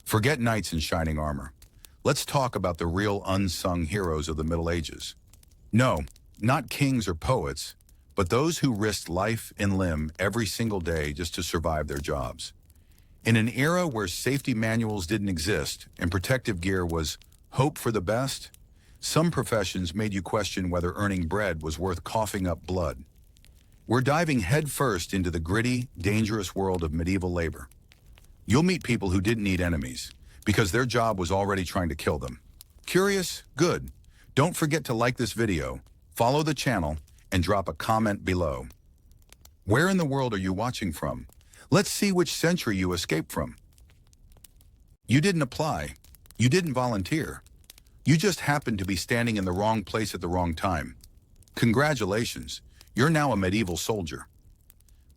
Forget knights in shining armor. Let's talk about the real unsung heroes of the Middle Ages. No, not kings or poets, but those who risked life and limb every single day just to survive their jobs. In an era where safety manuals didn't exist and protective gear was hope for the best, some professions made you question whether earning bread was worth coughing up blood. We're diving headfirst into the gritty, dangerous world of medieval labor. You'll meet people who didn't need enemies because their job was already trying to kill them. Curious? Good. Don't forget to like this video, follow the channel, and drop a comment below. Where in the world are you watching from? Let's see which century you escaped from. You didn't apply. You didn't volunteer. You just happened to be standing in the wrong place at the wrong time. Congratulations, you're now a medieval soldier.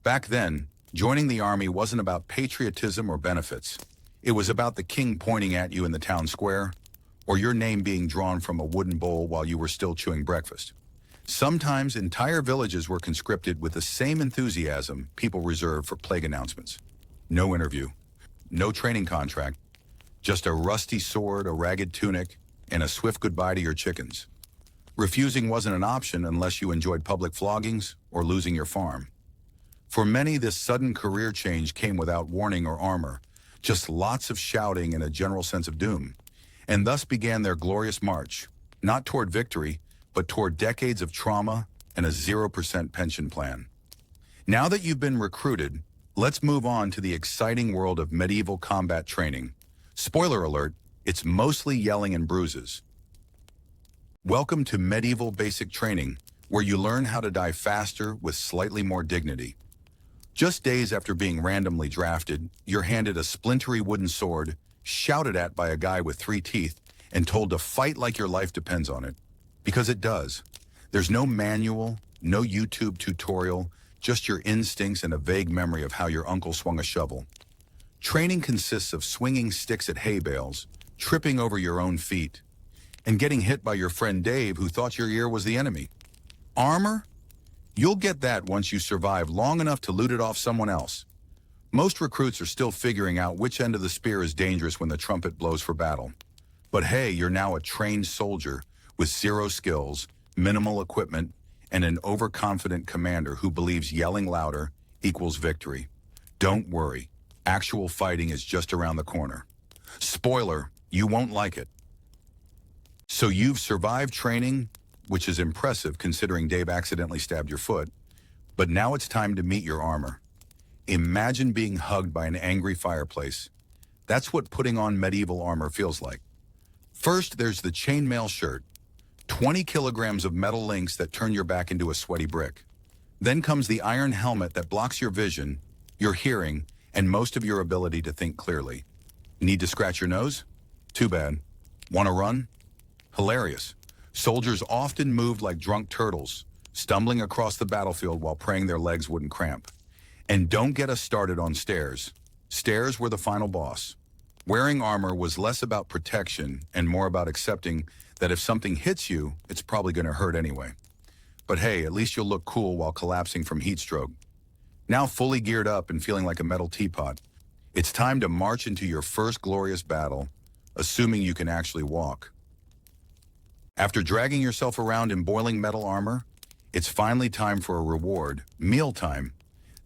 Back then, joining the army wasn't about patriotism or benefits. It was about the king pointing at you in the town square, or your name being drawn from a wooden bowl while you were still chewing breakfast. Sometimes entire villages were conscripted with the same enthusiasm people reserve for plague announcements. No interview, no training contract, just a rusty sword, a ragged tunic, and a swift goodbye to your chickens. Refusing wasn't an option unless you enjoyed public floggings or losing your farm. For many, this sudden career change came without warning or armor, just lots of shouting and a general sense of doom, and thus began their glorious march, not toward victory, but toward decades of trauma and a 0% pension plan. Now that you've been recruited, let's move on to the exciting world of medieval combat training. Spoiler alert, it's mostly yelling and bruises. Welcome to medieval basic training, where you learn how to die faster with slightly more dignity. Just days after being randomly drafted, you're handed a splintery wooden sword, shouted at by a guy with 3 teeth, and told to fight like your life depends on it. Because it does. There's no manual, no YouTube tutorial, just your instincts and a vague memory of how your uncle swung a shovel. Training consists of swinging sticks at hay bales, tripping over your own feet, and getting hit by your friend Dave who thought your ear was the enemy. Armor? You'll get that once you survive long enough to loot it off someone else. Most recruits are still figuring out which end of the spear is dangerous when the trumpet blows for battle. But hey, you're now a trained soldier with 0 skills, minimal equipment, and an overconfident commander who believes yelling louder equals victory. Don't worry, actual fighting is just around the corner. Spoiler, you won't like it. So you've survived training, which is impressive considering Dave accidentally stabbed your foot, but now it's time to meet your armor. Imagine being hugged by an angry fireplace. That's what putting on medieval armor feels like. First, there's the chainmail shirt. 20 kilograms of metal links that turn your back into a sweaty brick. Then comes the iron helmet that blocks your vision, your hearing, and most of your ability to think clearly. Need to scratch your nose? Too bad. Want to run? Hilarious. Soldiers often moved like drunk turtles, stumbling across the battlefield while praying their legs wouldn't cramp. And don't get us started on stairs. Stairs were the final boss. Wearing armor was less about protection and more about accepting that if something hits you, it's probably going to hurt anyway. But hey, at least you'll look cool while collapsing from heat stroke. Now fully geared up and feeling like a metal teapot, it's time to march into your first glorious battle, assuming you can actually walk. After dragging yourself around in boiling metal armor, it's finally time for a reward, mealtime.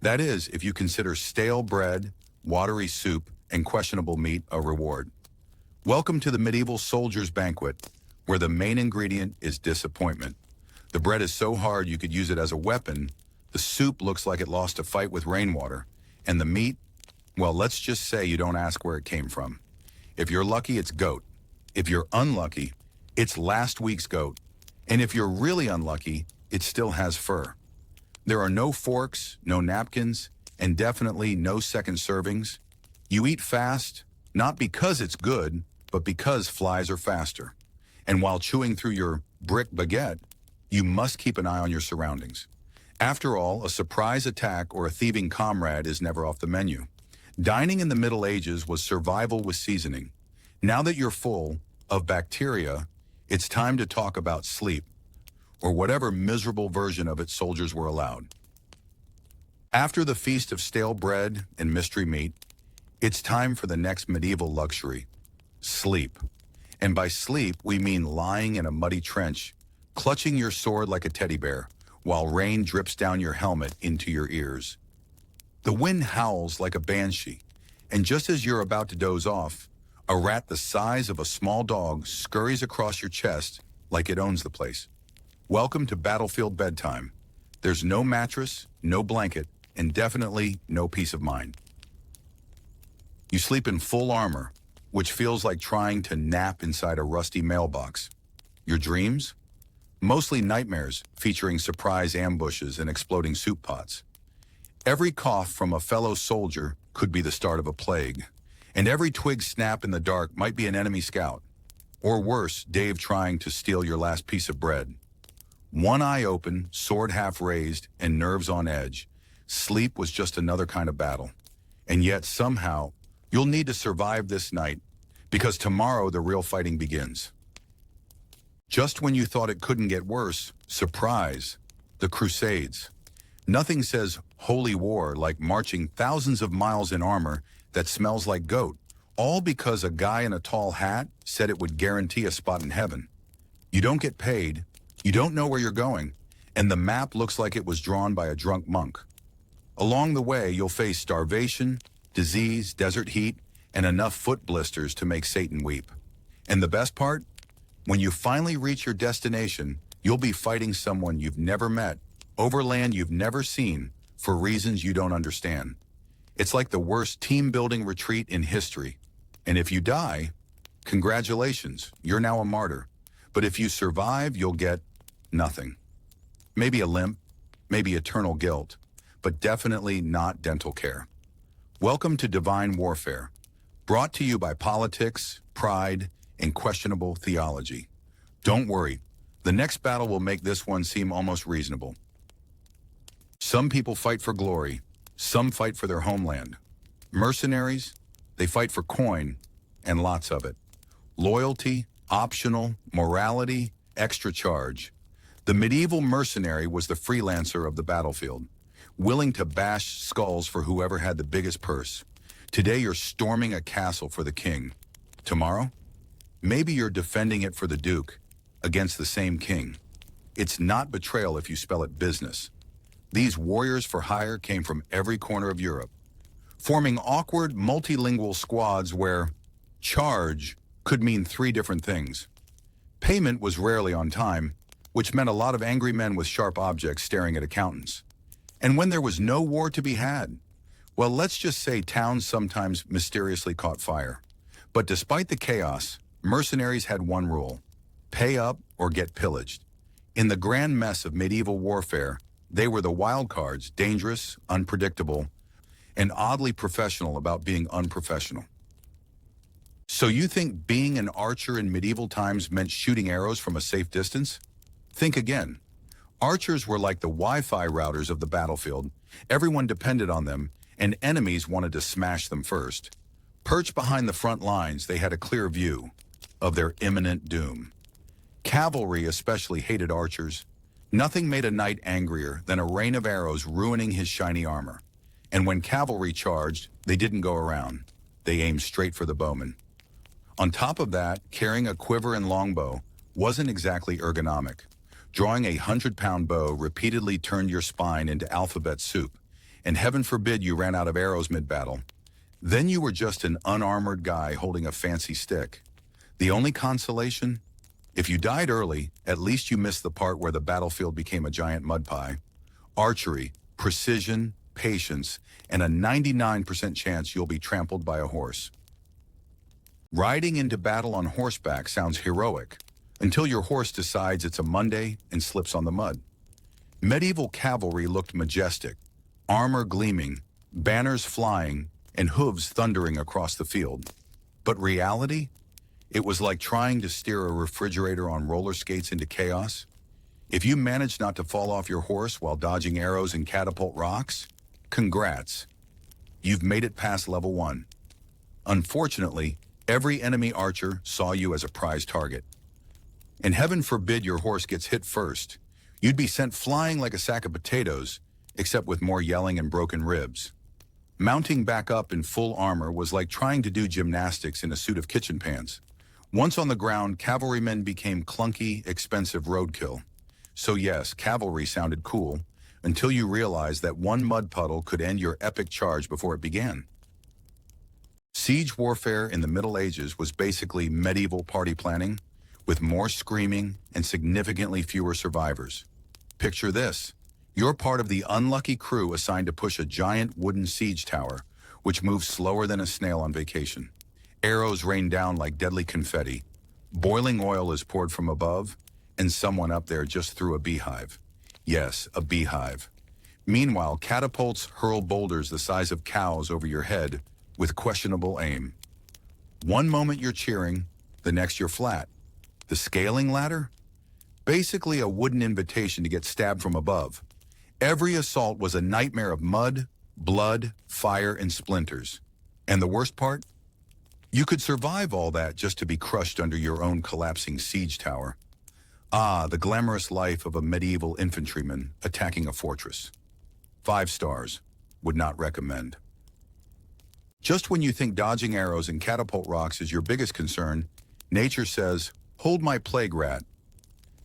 That is, if you consider stale bread, watery soup, and questionable meat a reward. Welcome to the medieval soldier's banquet, where the main ingredient is disappointment. The bread is so hard you could use it as a weapon, the soup looks like it lost a fight with rainwater, and the meat, well, let's just say you don't ask where it came from. If you're lucky, it's goat. If you're unlucky, it's last week's goat. And if you're really unlucky, it still has fur. There are no forks, no napkins, and definitely no second servings. You eat fast, not because it's good, but because flies are faster. And while chewing through your brick baguette, you must keep an eye on your surroundings. After all, a surprise attack or a thieving comrade is never off the menu. Dining in the Middle Ages was survival with seasoning. Now that you're full of bacteria, it's time to talk about sleep, or whatever miserable version of it soldiers were allowed. After the feast of stale bread and mystery meat, It's time for the next medieval luxury, sleep. And by sleep, we mean lying in a muddy trench, clutching your sword like a teddy bear, while rain drips down your helmet into your ears. The wind howls like a banshee, and just as you're about to doze off, a rat the size of a small dog scurries across your chest like it owns the place. Welcome to battlefield bedtime. There's no mattress, no blanket, and definitely no peace of mind. You sleep in full armor, which feels like trying to nap inside a rusty mailbox. Your dreams? Mostly nightmares featuring surprise ambushes and exploding soup pots. Every cough from a fellow soldier could be the start of a plague, and every twig snap in the dark might be an enemy scout. Or worse, Dave trying to steal your last piece of bread. One eye open, sword half raised, and nerves on edge. Sleep was just another kind of battle. And yet, somehow, you'll need to survive this night, because tomorrow the real fighting begins. Just when you thought it couldn't get worse, surprise, the Crusades. Nothing says holy war like marching thousands of miles in armor that smells like goat, all because a guy in a tall hat said it would guarantee a spot in heaven. You don't get paid, you don't know where you're going, and the map looks like it was drawn by a drunk monk. Along the way, you'll face starvation, disease, desert heat, and enough foot blisters to make Satan weep. And the best part? When you finally reach your destination, you'll be fighting someone you've never met, over land you've never seen, for reasons you don't understand. It's like the worst team-building retreat in history. And if you die, congratulations, you're now a martyr. But if you survive, you'll get nothing. Maybe a limp, maybe eternal guilt, but definitely not dental care. Welcome to Divine Warfare, brought to you by politics, pride, and questionable theology. Don't worry, the next battle will make this one seem almost reasonable. Some people fight for glory, some fight for their homeland. Mercenaries, they fight for coin, and lots of it. Loyalty, optional, morality, extra charge. The medieval mercenary was the freelancer of the battlefield, willing to bash skulls for whoever had the biggest purse. Today you're storming a castle for the king. Tomorrow, maybe you're defending it for the duke, against the same king. It's not betrayal if you spell it business. These warriors for hire came from every corner of Europe, forming awkward multilingual squads where charge could mean 3 different things. Payment was rarely on time, which meant a lot of angry men with sharp objects staring at accountants. And when there was no war to be had, well, let's just say towns sometimes mysteriously caught fire. But despite the chaos, mercenaries had one rule: pay up or get pillaged. In the grand mess of medieval warfare, they were the wild cards, dangerous, unpredictable, and oddly professional about being unprofessional. So you think being an archer in medieval times meant shooting arrows from a safe distance? Think again. Archers were like the Wi-Fi routers of the battlefield. Everyone depended on them, and enemies wanted to smash them first. Perched behind the front lines, they had a clear view of their imminent doom. Cavalry especially hated archers. Nothing made a knight angrier than a rain of arrows ruining his shiny armor. And when cavalry charged, they didn't go around. They aimed straight for the bowman. On top of that, carrying a quiver and longbow wasn't exactly ergonomic. Drawing a 100-pound bow repeatedly turned your spine into alphabet soup, and heaven forbid you ran out of arrows mid-battle. Then you were just an unarmored guy holding a fancy stick. The only consolation? If you died early, at least you missed the part where the battlefield became a giant mud pie. Archery, precision, patience, and a 99% chance you'll be trampled by a horse. Riding into battle on horseback sounds heroic, until your horse decides it's a Monday and slips on the mud. Medieval cavalry looked majestic, armor gleaming, banners flying, and hooves thundering across the field. But reality? It was like trying to steer a refrigerator on roller skates into chaos. If you managed not to fall off your horse while dodging arrows and catapult rocks, congrats. You've made it past level 1. Unfortunately, every enemy archer saw you as a prize target. And heaven forbid your horse gets hit first. You'd be sent flying like a sack of potatoes, except with more yelling and broken ribs. Mounting back up in full armor was like trying to do gymnastics in a suit of kitchen pans. Once on the ground, cavalrymen became clunky, expensive roadkill. So yes, cavalry sounded cool, until you realized that one mud puddle could end your epic charge before it began. Siege warfare in the Middle Ages was basically medieval party planning, with more screaming and significantly fewer survivors. Picture this. You're part of the unlucky crew assigned to push a giant wooden siege tower, which moves slower than a snail on vacation. Arrows rain down like deadly confetti. Boiling oil is poured from above, and someone up there just threw a beehive. Yes, a beehive. Meanwhile, catapults hurl boulders the size of cows over your head with questionable aim. One moment you're cheering, the next you're flat. The scaling ladder? Basically a wooden invitation to get stabbed from above. Every assault was a nightmare of mud, blood, fire, and splinters. And the worst part? You could survive all that just to be crushed under your own collapsing siege tower. Ah, the glamorous life of a medieval infantryman attacking a fortress. 5 stars. Would not recommend. Just when you think dodging arrows and catapult rocks is your biggest concern, nature says, "Hold my plague rat."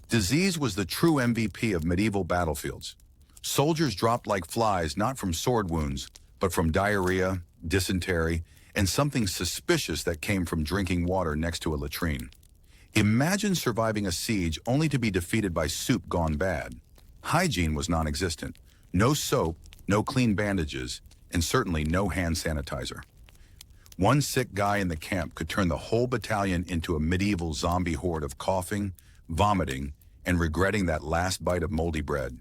Disease was the true MVP of medieval battlefields. Soldiers dropped like flies not from sword wounds, but from diarrhea, dysentery, and something suspicious that came from drinking water next to a latrine. Imagine surviving a siege only to be defeated by soup gone bad. Hygiene was non-existent. No soap, no clean bandages, and certainly no hand sanitizer. One sick guy in the camp could turn the whole battalion into a medieval zombie horde of coughing, vomiting, and regretting that last bite of moldy bread.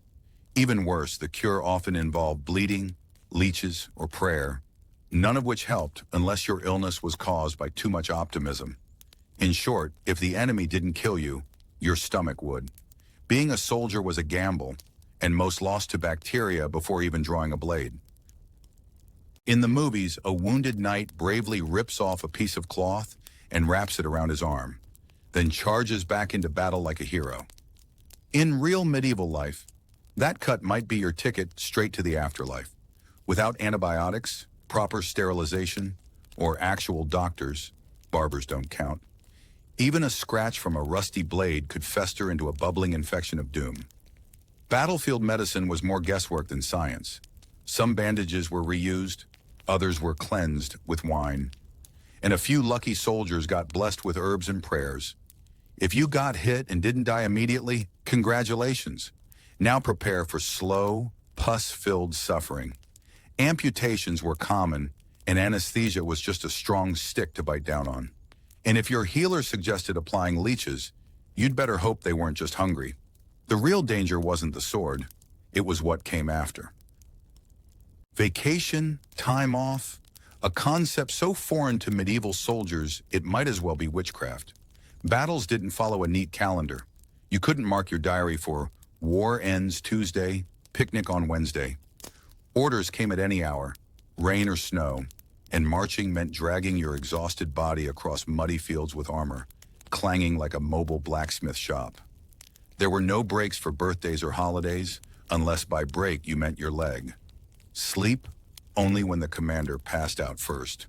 Even worse, the cure often involved bleeding, leeches, or prayer, none of which helped unless your illness was caused by too much optimism. In short, if the enemy didn't kill you, your stomach would. Being a soldier was a gamble, and most lost to bacteria before even drawing a blade. In the movies, a wounded knight bravely rips off a piece of cloth and wraps it around his arm, then charges back into battle like a hero. In real medieval life, that cut might be your ticket straight to the afterlife. Without antibiotics, proper sterilization, or actual doctors, barbers don't count, even a scratch from a rusty blade could fester into a bubbling infection of doom. Battlefield medicine was more guesswork than science. Some bandages were reused, others were cleansed with wine, and a few lucky soldiers got blessed with herbs and prayers. If you got hit and didn't die immediately, congratulations. Now prepare for slow, pus-filled suffering. Amputations were common, and anesthesia was just a strong stick to bite down on. And if your healer suggested applying leeches, you'd better hope they weren't just hungry. The real danger wasn't the sword, it was what came after. Vacation, time off, a concept so foreign to medieval soldiers it might as well be witchcraft. Battles didn't follow a neat calendar. You couldn't mark your diary for war ends Tuesday, picnic on Wednesday. Orders came at any hour, rain or snow, and marching meant dragging your exhausted body across muddy fields with armor, clanging like a mobile blacksmith shop. There were no breaks for birthdays or holidays, unless by break you meant your leg. Sleep only when the commander passed out first.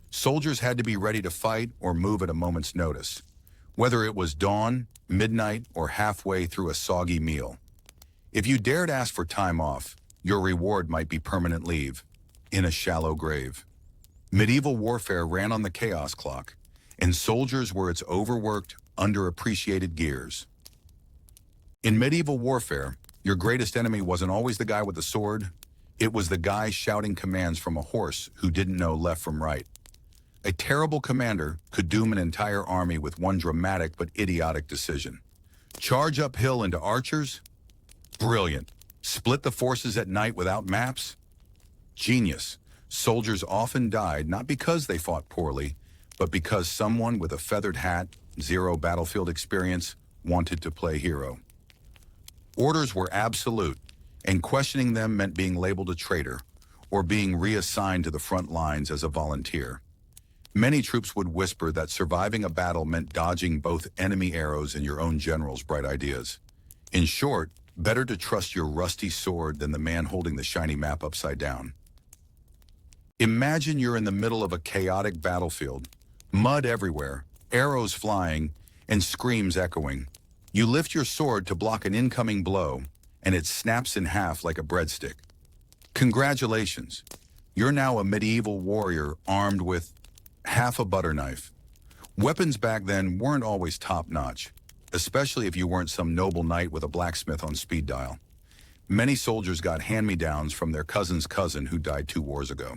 Soldiers had to be ready to fight or move at a moment's notice, whether it was dawn, midnight, or halfway through a soggy meal. If you dared ask for time off, your reward might be permanent leave, in a shallow grave. Medieval warfare ran on the chaos clock, and soldiers were its overworked, underappreciated gears. In medieval warfare, your greatest enemy wasn't always the guy with the sword, it was the guy shouting commands from a horse who didn't know left from right. A terrible commander could doom an entire army with one dramatic but idiotic decision. Charge uphill into archers? Brilliant. Split the forces at night without maps? Genius. Soldiers often died not because they fought poorly, but because someone with a feathered hat, zero battlefield experience, wanted to play hero. Orders were absolute, and questioning them meant being labeled a traitor or being reassigned to the front lines as a volunteer. Many troops would whisper that surviving a battle meant dodging both enemy arrows and your own general's bright ideas. In short, better to trust your rusty sword than the man holding the shiny map upside down. Imagine you're in the middle of a chaotic battlefield, mud everywhere, arrows flying, and screams echoing. You lift your sword to block an incoming blow, and it snaps in half like a breadstick. Congratulations, you're now a medieval warrior armed with half a butter knife. Weapons back then weren't always top-notch, especially if you weren't some noble knight with a blacksmith on speed dial. Many soldiers got hand-me-downs from their cousin's cousin who died 2 wars ago.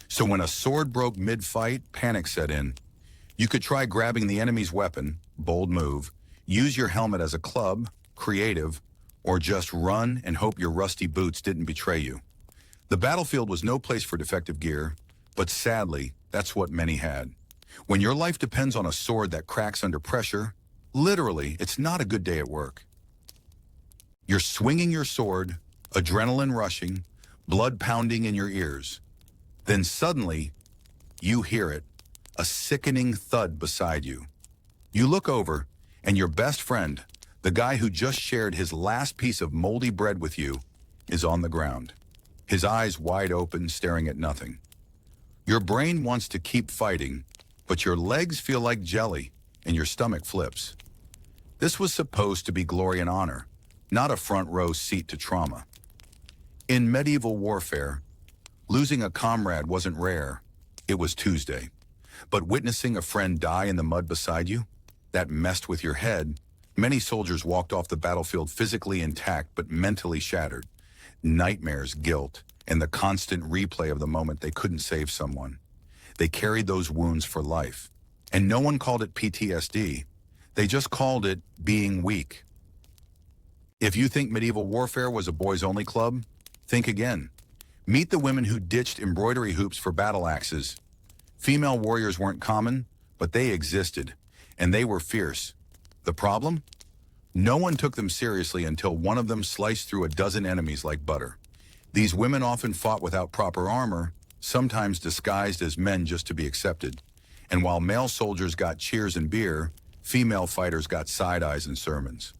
So when a sword broke mid-fight, panic set in. You could try grabbing the enemy's weapon, bold move, use your helmet as a club, creative, or just run and hope your rusty boots didn't betray you. The battlefield was no place for defective gear, but sadly, that's what many had. When your life depends on a sword that cracks under pressure, literally, it's not a good day at work. You're swinging your sword, adrenaline rushing, blood pounding in your ears. Then suddenly, you hear it, a sickening thud beside you. You look over, and your best friend, the guy who just shared his last piece of moldy bread with you, is on the ground, his eyes wide open, staring at nothing. Your brain wants to keep fighting, but your legs feel like jelly, and your stomach flips. This was supposed to be glory and honor, not a front-row seat to trauma. In medieval warfare, losing a comrade wasn't rare, it was Tuesday. But witnessing a friend die in the mud beside you, that messed with your head. Many soldiers walked off the battlefield physically intact but mentally shattered. Nightmares, guilt, and the constant replay of the moment they couldn't save someone. They carried those wounds for life. And no one called it PTSD. They just called it being weak. If you think medieval warfare was a boys-only club, think again. Meet the women who ditched embroidery hoops for battle axes. Female warriors weren't common, but they existed, and they were fierce. The problem? No one took them seriously until one of them sliced through a dozen enemies like butter. These women often fought without proper armor, sometimes disguised as men just to be accepted. And while male soldiers got cheers and beer, female fighters got side eyes and sermons.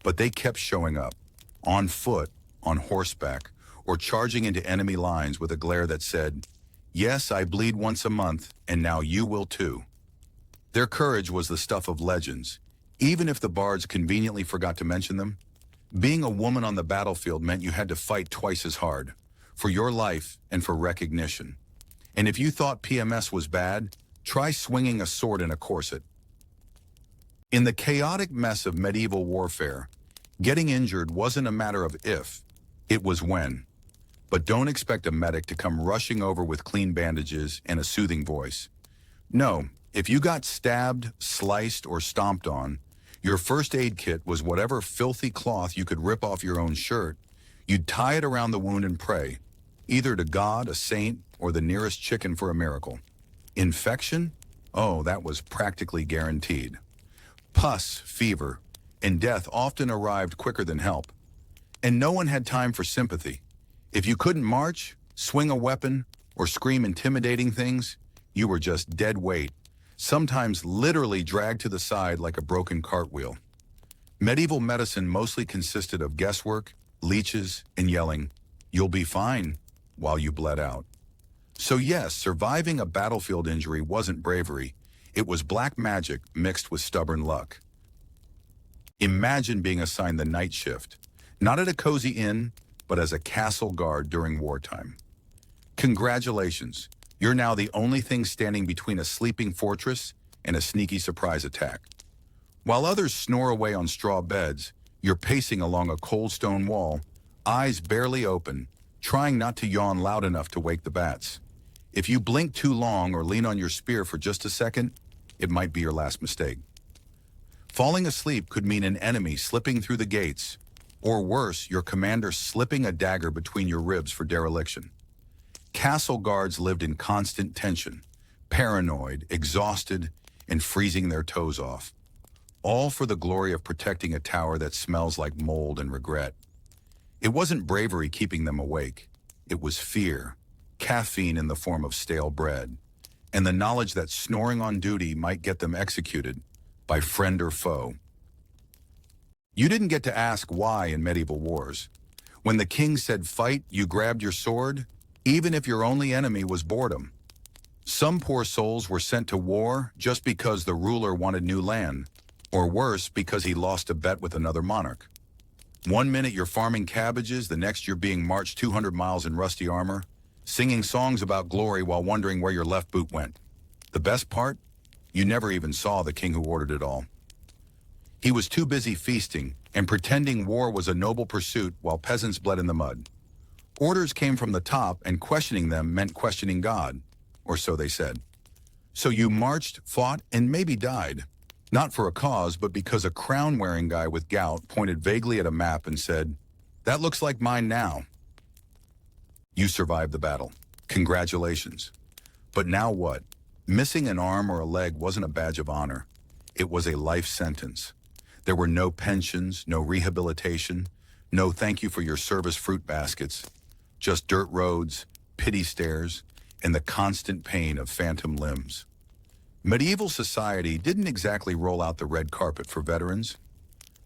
But they kept showing up, on foot, on horseback, or charging into enemy lines with a glare that said, "Yes, I bleed once a month, and now you will too." Their courage was the stuff of legends, even if the bards conveniently forgot to mention them. Being a woman on the battlefield meant you had to fight twice as hard, for your life and for recognition. And if you thought PMS was bad, try swinging a sword in a corset. In the chaotic mess of medieval warfare, getting injured wasn't a matter of if, it was when. But don't expect a medic to come rushing over with clean bandages and a soothing voice. No, if you got stabbed, sliced, or stomped on, your first aid kit was whatever filthy cloth you could rip off your own shirt. You'd tie it around the wound and pray, either to God, a saint, or the nearest chicken for a miracle. Infection? Oh, that was practically guaranteed. Pus, fever, and death often arrived quicker than help. And no one had time for sympathy. If you couldn't march, swing a weapon, or scream intimidating things, you were just dead weight, sometimes literally dragged to the side like a broken cartwheel. Medieval medicine mostly consisted of guesswork, leeches, and yelling, "You'll be fine," while you bled out. So yes, surviving a battlefield injury wasn't bravery. It was black magic mixed with stubborn luck. Imagine being assigned the night shift, not at a cozy inn, but as a castle guard during wartime. Congratulations, you're now the only thing standing between a sleeping fortress and a sneaky surprise attack. While others snore away on straw beds, you're pacing along a cold stone wall, eyes barely open, trying not to yawn loud enough to wake the bats. If you blink too long or lean on your spear for just a second, it might be your last mistake. Falling asleep could mean an enemy slipping through the gates, or worse, your commander slipping a dagger between your ribs for dereliction. Castle guards lived in constant tension, paranoid, exhausted, and freezing their toes off. All for the glory of protecting a tower that smells like mold and regret. It wasn't bravery keeping them awake. It was fear, caffeine in the form of stale bread, and the knowledge that snoring on duty might get them executed by friend or foe. You didn't get to ask why in medieval wars. When the king said fight, you grabbed your sword, even if your only enemy was boredom. Some poor souls were sent to war just because the ruler wanted new land, or worse, because he lost a bet with another monarch. One minute you're farming cabbages, the next you're being marched 200 miles in rusty armor, singing songs about glory while wondering where your left boot went. The best part? You never even saw the king who ordered it all. He was too busy feasting and pretending war was a noble pursuit while peasants bled in the mud. Orders came from the top, and questioning them meant questioning God, or so they said. So you marched, fought, and maybe died. Not for a cause, but because a crown-wearing guy with gout pointed vaguely at a map and said, "That looks like mine now." You survived the battle. Congratulations. But now what? Missing an arm or a leg wasn't a badge of honor. It was a life sentence. There were no pensions, no rehabilitation, no thank you for your service fruit baskets, just dirt roads, pity stares, and the constant pain of phantom limbs. Medieval society didn't exactly roll out the red carpet for veterans.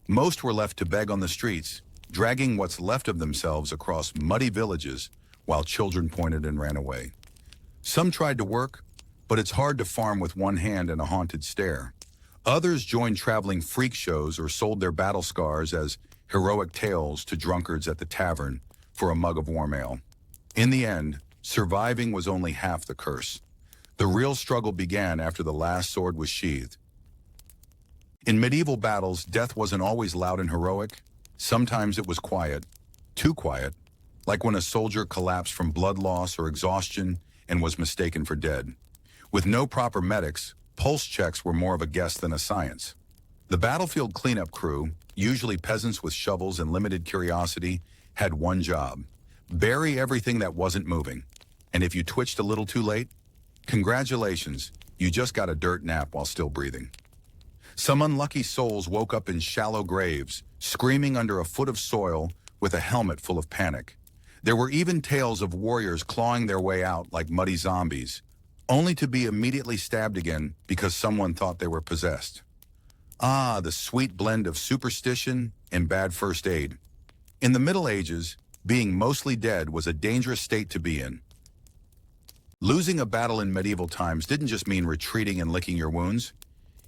Most were left to beg on the streets, dragging what's left of themselves across muddy villages while children pointed and ran away. Some tried to work, but it's hard to farm with one hand and a haunted stare. Others joined traveling freak shows or sold their battle scars as heroic tales to drunkards at the tavern for a mug of warm ale. In the end, surviving was only half the curse. The real struggle began after the last sword was sheathed. In medieval battles, death wasn't always loud and heroic. Sometimes it was quiet, too quiet, like when a soldier collapsed from blood loss or exhaustion and was mistaken for dead. With no proper medics, pulse checks were more of a guess than a science. The battlefield cleanup crew, usually peasants with shovels and limited curiosity, had one job: bury everything that wasn't moving. And if you twitched a little too late, congratulations, you just got a dirt nap while still breathing. Some unlucky souls woke up in shallow graves, screaming under a foot of soil with a helmet full of panic. There were even tales of warriors clawing their way out like muddy zombies, only to be immediately stabbed again because someone thought they were possessed. Ah, the sweet blend of superstition and bad first aid. In the Middle Ages, being mostly dead was a dangerous state to be in. Losing a battle in medieval times didn't just mean retreating and licking your wounds.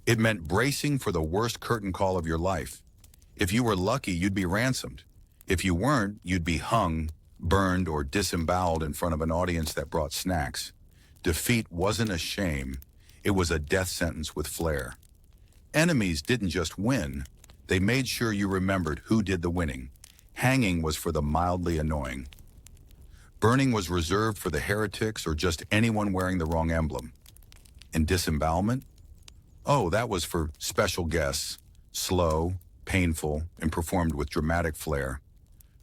It meant bracing for the worst curtain call of your life. If you were lucky, you'd be ransomed. If you weren't, you'd be hung, burned, or disemboweled in front of an audience that brought snacks. Defeat wasn't a shame. It was a death sentence with flair. Enemies didn't just win. They made sure you remembered who did the winning. Hanging was for the mildly annoying. Burning was reserved for the heretics or just anyone wearing the wrong emblem. And disembowelment? Oh, that was for special guests, slow, painful, and performed with dramatic flair.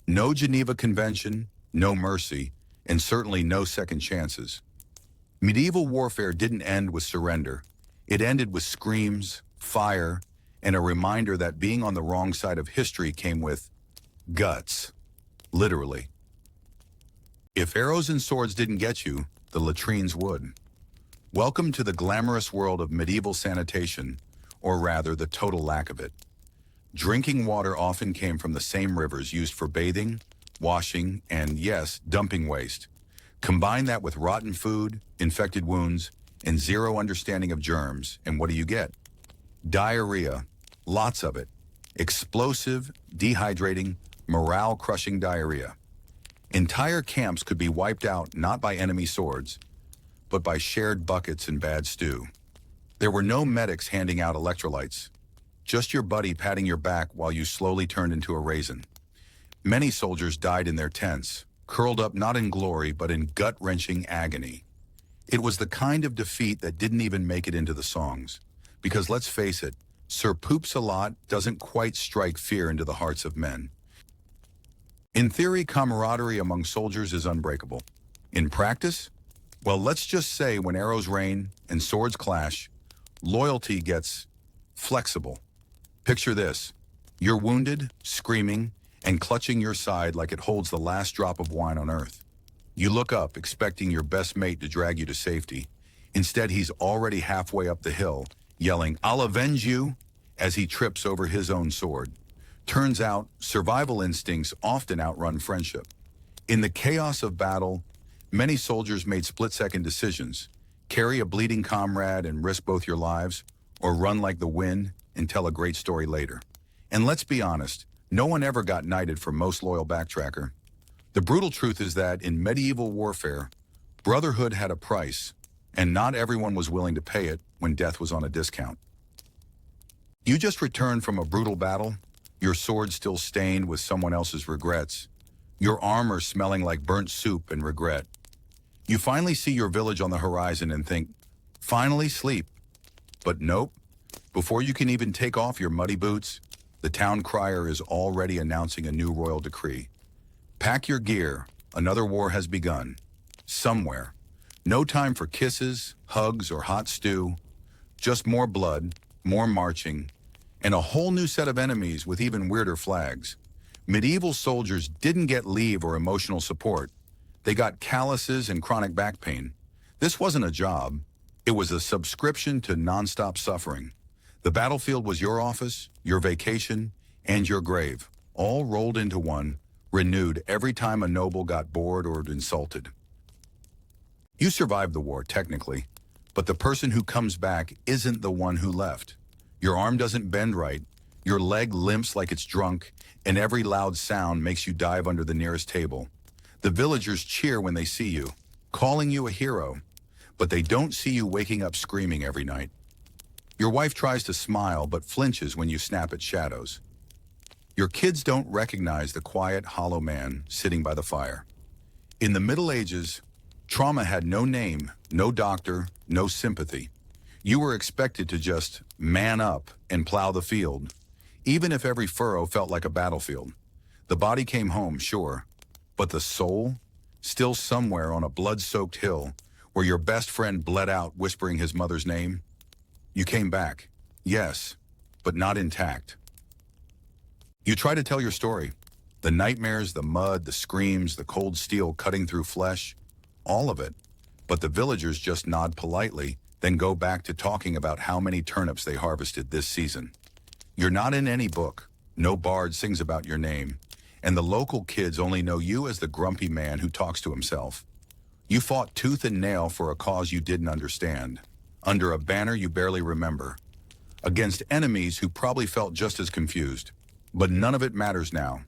No Geneva Convention, no mercy, and certainly no second chances. Medieval warfare didn't end with surrender. It ended with screams, fire, and a reminder that being on the wrong side of history came with guts, literally. If arrows and swords didn't get you, the latrines would. Welcome to the glamorous world of medieval sanitation, or rather the total lack of it. Drinking water often came from the same rivers used for bathing, washing, and yes, dumping waste. Combine that with rotten food, infected wounds, and zero understanding of germs, and what do you get? Diarrhea, lots of it. Explosive, dehydrating, morale-crushing diarrhea. Entire camps could be wiped out not by enemy swords, but by shared buckets and bad stew. There were no medics handing out electrolytes, just your buddy patting your back while you slowly turned into a raisin. Many soldiers died in their tents, curled up not in glory but in gut-wrenching agony. It was the kind of defeat that didn't even make it into the songs. Because let's face it, Sir Poops-a-Lot doesn't quite strike fear into the hearts of men. In theory, camaraderie among soldiers is unbreakable. In practice, well, let's just say when arrows rain and swords clash, loyalty gets flexible. Picture this: you're wounded, screaming, and clutching your side like it holds the last drop of wine on earth. You look up, expecting your best mate to drag you to safety. Instead, he's already halfway up the hill, yelling, "I'll avenge you," as he trips over his own sword. Turns out, survival instincts often outrun friendship. In the chaos of battle, Many soldiers made split-second decisions: carry a bleeding comrade and risk both your lives, or run like the wind and tell a great story later. And let's be honest, no one ever got knighted for most loyal backtracker. The brutal truth is that in medieval warfare, brotherhood had a price, and not everyone was willing to pay it when death was on a discount. You just returned from a brutal battle, your sword still stained with someone else's regrets, your armor smelling like burnt soup and regret. You finally see your village on the horizon and think, finally sleep. But nope, before you can even take off your muddy boots, the town crier is already announcing a new royal decree. Pack your gear, another war has begun. Somewhere. No time for kisses, hugs, or hot stew. Just more blood, more marching, and a whole new set of enemies with even weirder flags. Medieval soldiers didn't get leave or emotional support. They got calluses and chronic back pain. This wasn't a job. It was a subscription to nonstop suffering. The battlefield was your office, your vacation, and your grave, all rolled into one, renewed every time a noble got bored or insulted. You survived the war, technically, but the person who comes back isn't the one who left. Your arm doesn't bend right, your leg limps like it's drunk, and every loud sound makes you dive under the nearest table. The villagers cheer when they see you, calling you a hero, but they don't see you waking up screaming every night. Your wife tries to smile but flinches when you snap at shadows. Your kids don't recognize the quiet, hollow man sitting by the fire. In the Middle Ages, trauma had no name, no doctor, no sympathy. You were expected to just man up and plow the field, even if every furrow felt like a battlefield. The body came home, sure, but the soul, still somewhere on a blood-soaked hill where your best friend bled out whispering his mother's name. You came back, yes, but not intact. You try to tell your story. The nightmares, the mud, the screams, the cold steel cutting through flesh, all of it. But the villagers just nod politely, then go back to talking about how many turnips they harvested this season. You're not in any book. No bard sings about your name. And the local kids only know you as the grumpy man who talks to himself. You fought tooth and nail for a cause you didn't understand, under a banner you barely remember, against enemies who probably felt just as confused. But none of it matters now.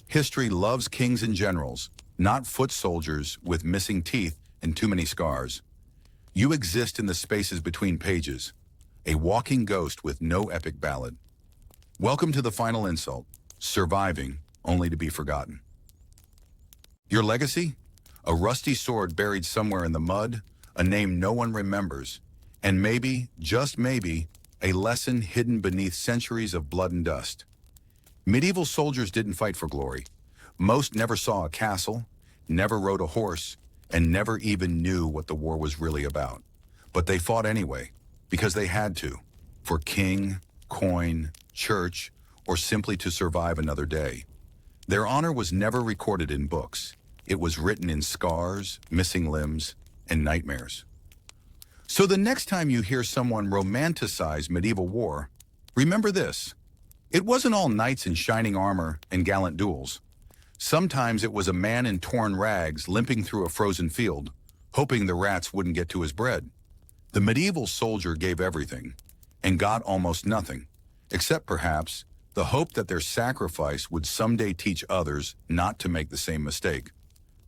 History loves kings and generals, not foot soldiers with missing teeth and too many scars. You exist in the spaces between pages, a walking ghost with no epic ballad. Welcome to the final insult, surviving only to be forgotten. Your legacy? A rusty sword buried somewhere in the mud, a name no one remembers, and maybe, just maybe, a lesson hidden beneath centuries of blood and dust. Medieval soldiers didn't fight for glory. Most never saw a castle, never rode a horse, and never even knew what the war was really about. But they fought anyway, because they had to, for king, coin, church, or simply to survive another day. Their honor was never recorded in books. It was written in scars, missing limbs, and nightmares. So the next time you hear someone romanticize medieval war, remember this. It wasn't all knights in shining armor and gallant duels. Sometimes it was a man in torn rags limping through a frozen field, hoping the rats wouldn't get to his bread. The medieval soldier gave everything, and got almost nothing, except perhaps the hope that their sacrifice would someday teach others not to make the same mistake.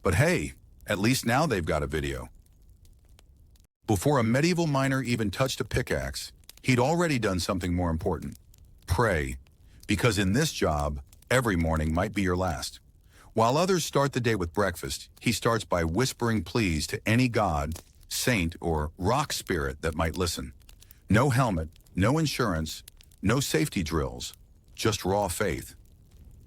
But hey, at least now they've got a video. Before a medieval miner even touched a pickaxe, he'd already done something more important. Pray, because in this job, every morning might be your last. While others start the day with breakfast, he starts by whispering pleas to any god, saint, or rock spirit that might listen. No helmet, no insurance, no safety drills, just raw faith.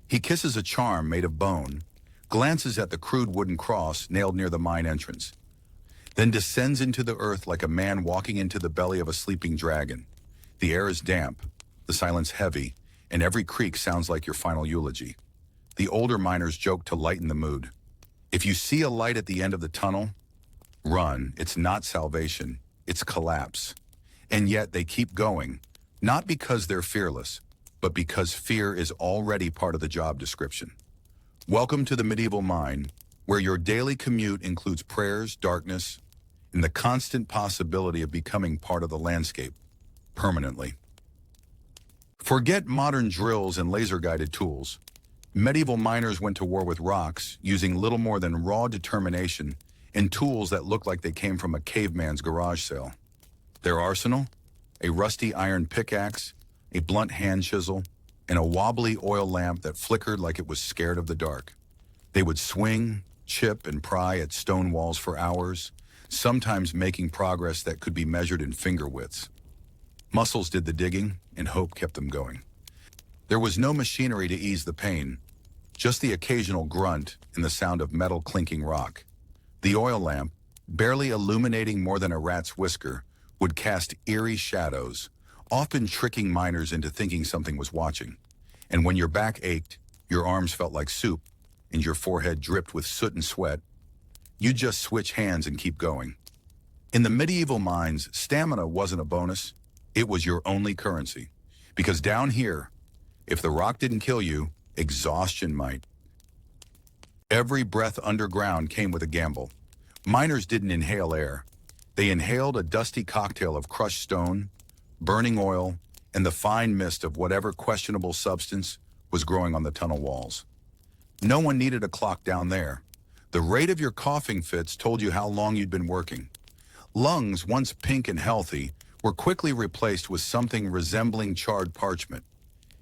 He kisses a charm made of bone, glances at the crude wooden cross nailed near the mine entrance, then descends into the earth like a man walking into the belly of a sleeping dragon. The air is damp, the silence heavy, and every creak sounds like your final eulogy. The older miners joke to lighten the mood. If you see a light at the end of the tunnel, run. It's not salvation, it's collapse. And yet they keep going, not because they're fearless, but because fear is already part of the job description. Welcome to the medieval mine, where your daily commute includes prayers, darkness, and the constant possibility of becoming part of the landscape permanently. Forget modern drills and laser-guided tools. Medieval miners went to war with rocks, using little more than raw determination and tools that looked like they came from a caveman's garage sale. Their arsenal? A rusty iron pickaxe, a blunt hand chisel, and a wobbly oil lamp that flickered like it was scared of the dark. They would swing, chip, and pry at stone walls for hours, sometimes making progress that could be measured in finger widths. Muscles did the digging, and hope kept them going. There was no machinery to ease the pain, just the occasional grunt and the sound of metal clinking rock. The oil lamp, barely illuminating more than a rat's whisker, would cast eerie shadows, often tricking miners into thinking something was watching. And when your back ached, your arms felt like soup, and your forehead dripped with soot and sweat, you'd just switch hands and keep going. In the medieval mines, stamina wasn't a bonus, it was your only currency. Because down here, if the rock didn't kill you, exhaustion might. Every breath underground came with a gamble. Miners didn't inhale air. They inhaled a dusty cocktail of crushed stone, burning oil, and the fine mist of whatever questionable substance was growing on the tunnel walls. No one needed a clock down there. The rate of your coughing fits told you how long you'd been working. Lungs, once pink and healthy, were quickly replaced with something resembling charred parchment.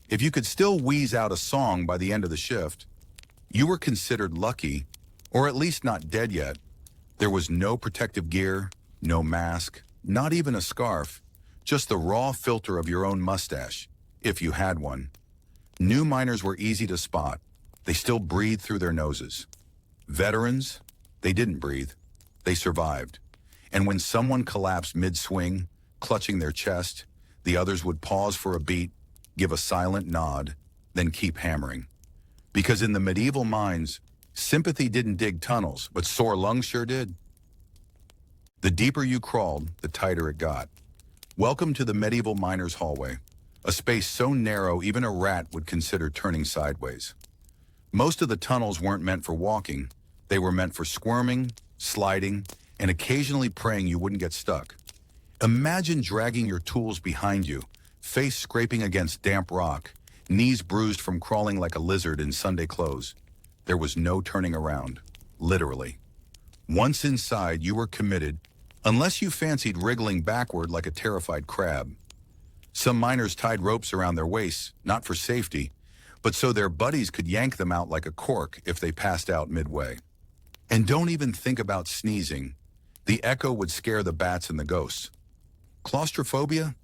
If you could still wheeze out a song by the end of the shift, you were considered lucky, or at least not dead yet. There was no protective gear, no mask, not even a scarf, just the raw filter of your own mustache, if you had one. New miners were easy to spot. They still breathed through their noses. Veterans, they didn't breathe. They survived. And when someone collapsed mid-swing, clutching their chest, the others would pause for a beat, give a silent nod, then keep hammering. Because in the medieval mines, sympathy didn't dig tunnels, but sore lungs sure did. The deeper you crawled, the tighter it got. Welcome to the medieval miner's hallway, a space so narrow even a rat would consider turning sideways. Most of the tunnels weren't meant for walking. They were meant for squirming, sliding, and occasionally praying you wouldn't get stuck. Imagine dragging your tools behind you, face scraping against damp rock, knees bruised from crawling like a lizard in Sunday clothes. There was no turning around, literally. Once inside, you were committed, unless you fancied wriggling backward like a terrified crab. Some miners tied ropes around their waists, not for safety, but so their buddies could yank them out like a cork if they passed out midway. And don't even think about sneezing. The echo would scare the bats and the ghosts. Claustrophobia?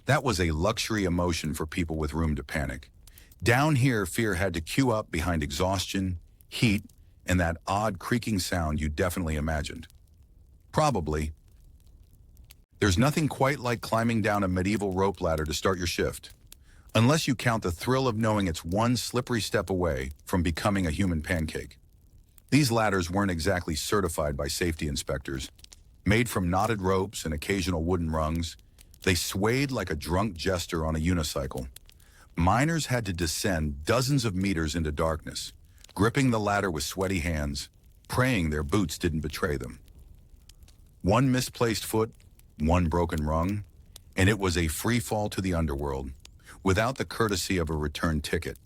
That was a luxury emotion for people with room to panic. Down here, fear had to queue up behind exhaustion, heat, and that odd creaking sound you definitely imagined. Probably. There's nothing quite like climbing down a medieval rope ladder to start your shift, unless you count the thrill of knowing it's one slippery step away from becoming a human pancake. These ladders weren't exactly certified by safety inspectors. Made from knotted ropes and occasional wooden rungs, they swayed like a drunk jester on a unicycle. Miners had to descend dozens of meters into darkness, gripping the ladder with sweaty hands, praying their boots didn't betray them. One misplaced foot, one broken rung, and it was a free fall to the underworld, without the courtesy of a return ticket.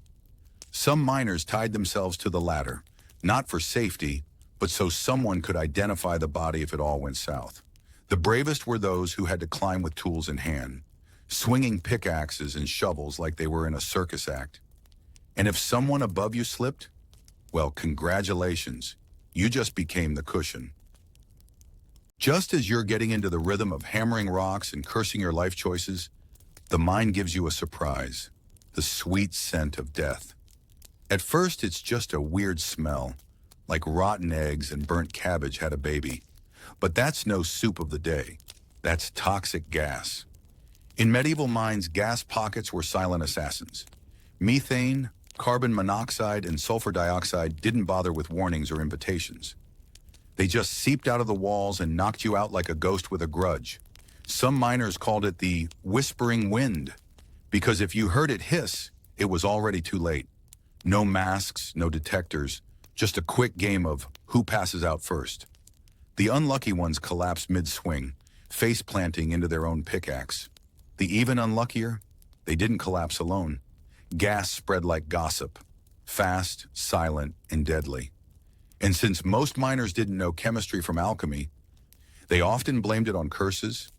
Some miners tied themselves to the ladder, not for safety, but so someone could identify the body if it all went south. The bravest were those who had to climb with tools in hand, swinging pickaxes and shovels like they were in a circus act. And if someone above you slipped, well, congratulations, you just became the cushion. Just as you're getting into the rhythm of hammering rocks and cursing your life choices, the mine gives you a surprise, the sweet scent of death. At first, it's just a weird smell, like rotten eggs and burnt cabbage had a baby. But that's no soup of the day. That's toxic gas. In medieval mines, gas pockets were silent assassins. Methane, carbon monoxide, and sulfur dioxide didn't bother with warnings or invitations. They just seeped out of the walls and knocked you out like a ghost with a grudge. Some miners called it the whispering wind, because if you heard it hiss, it was already too late. No masks, no detectors, Just a quick game of who passes out first. The unlucky ones collapse mid-swing, face planting into their own pickaxe. The even unluckier, they didn't collapse alone. Gas spread like gossip, fast, silent, and deadly. And since most miners didn't know chemistry from alchemy, they often blamed it on curses.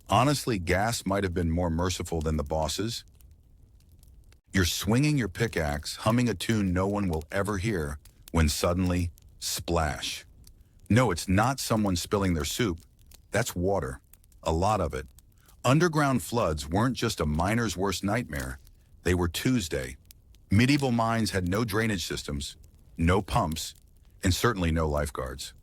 Honestly, gas might have been more merciful than the bosses. You're swinging your pickaxe, humming a tune no one will ever hear, when suddenly, splash. No, it's not someone spilling their soup. That's water. A lot of it. Underground floods weren't just a miner's worst nightmare. They were Tuesday. Medieval mines had no drainage systems, no pumps, and certainly no lifeguards.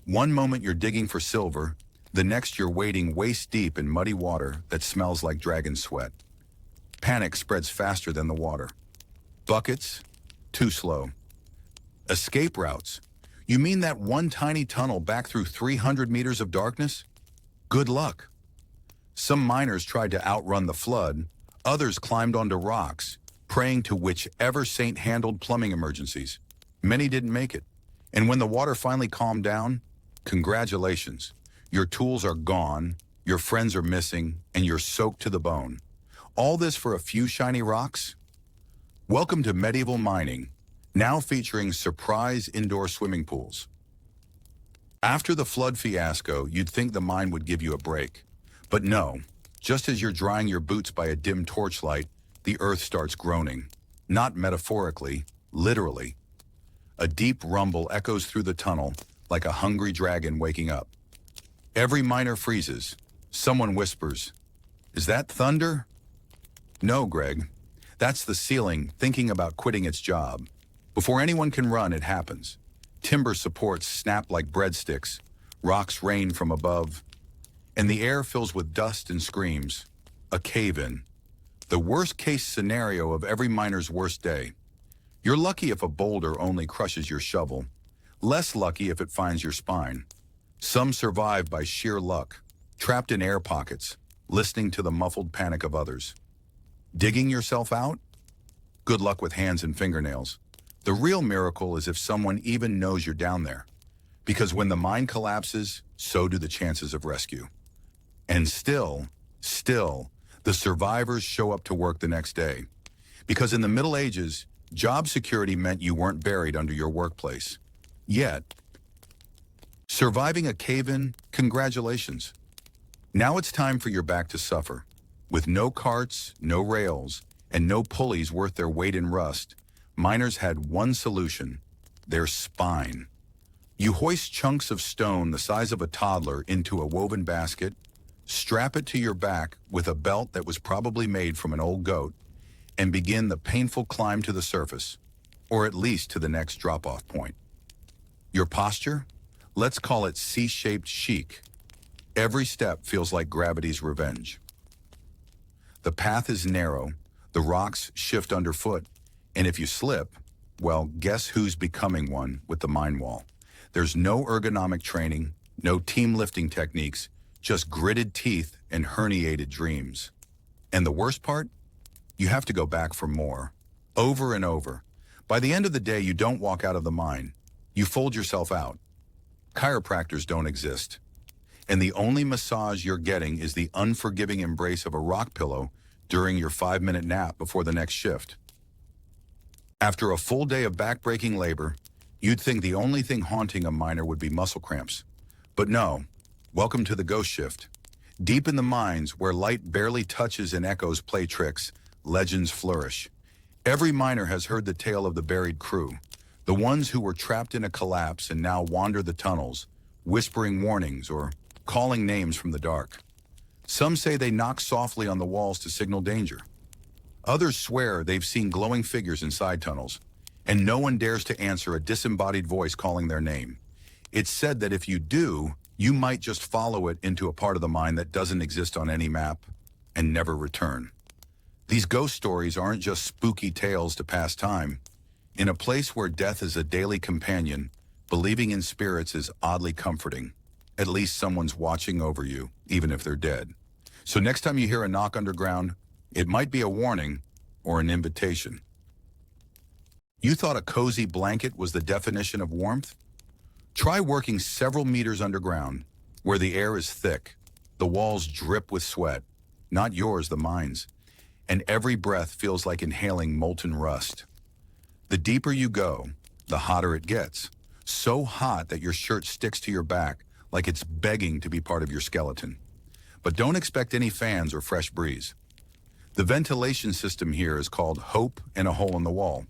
One moment you're digging for silver, the next you're wading waist deep in muddy water that smells like dragon sweat. Panic spreads faster than the water. Buckets, too slow. Escape routes. You mean that one tiny tunnel back through 300 meters of darkness? Good luck. Some miners tried to outrun the flood. Others climbed onto rocks, praying to whichever saint handled plumbing emergencies. Many didn't make it. And when the water finally calmed down, congratulations. Your tools are gone, your friends are missing, and you're soaked to the bone. All this for a few shiny rocks? Welcome to medieval mining, now featuring surprise indoor swimming pools. After the flood fiasco, you'd think the mine would give you a break. But no, just as you're drying your boots by a dim torchlight, the earth starts groaning. Not metaphorically, literally. A deep rumble echoes through the tunnel like a hungry dragon waking up. Every miner freezes. Someone whispers, "Is that thunder?" No, Greg. That's the ceiling thinking about quitting its job. Before anyone can run, it happens. Timber supports snap like breadsticks. Rocks rain from above. And the air fills with dust and screams. A cave-in. The worst-case scenario of every miner's worst day. You're lucky if a boulder only crushes your shovel. Less lucky if it finds your spine. Some survive by sheer luck, trapped in air pockets, listening to the muffled panic of others. Digging yourself out? Good luck with hands and fingernails. The real miracle is if someone even knows you're down there. Because when the mine collapses, so do the chances of rescue. And still, the survivors show up to work the next day. Because in the Middle Ages, job security meant you weren't buried under your workplace. Yet, surviving a cave-in, congratulations. Now it's time for your back to suffer. With no carts, no rails, and no pulleys worth their weight in rust, miners had one solution: their spine. You hoist chunks of stone the size of a toddler into a woven basket, strap it to your back with a belt that was probably made from an old goat, and begin the painful climb to the surface, or at least to the next drop-off point. Your posture? Let's call it C-shaped chic. Every step feels like gravity's revenge. The path is narrow, the rocks shift underfoot, and if you slip, well, guess who's becoming one with the mine wall? There's no ergonomic training, no team lifting techniques, just gritted teeth and herniated dreams. And the worst part? You have to go back for more, over and over. By the end of the day, you don't walk out of the mine. You fold yourself out. Chiropractors don't exist. And the only massage you're getting is the unforgiving embrace of a rock pillow during your 5-minute nap before the next shift. After a full day of back-breaking labor, you'd think the only thing haunting a miner would be muscle cramps. But no, welcome to the ghost shift. Deep in the mines, where light barely touches and echoes play tricks, legends flourish. Every miner has heard the tale of the buried crew, the ones who were trapped in a collapse and now wander the tunnels, whispering warnings or calling names from the dark. Some say they knock softly on the walls to signal danger. Others swear they've seen glowing figures in side tunnels, and no one dares to answer a disembodied voice calling their name. It's said that if you do, you might just follow it into a part of the mine that doesn't exist on any map and never return. These ghost stories aren't just spooky tales to pass time. In a place where death is a daily companion, believing in spirits is oddly comforting. At least someone's watching over you, even if they're dead. So next time you hear a knock underground, it might be a warning or an invitation. You thought a cozy blanket was the definition of warmth? Try working several meters underground, where the air is thick, the walls drip with sweat, not yours, the mine's, and every breath feels like inhaling molten rust. The deeper you go, the hotter it gets, so hot that your shirt sticks to your back like it's begging to be part of your skeleton. But don't expect any fans or fresh breeze. The ventilation system here is called Hope and a Hole in the Wall.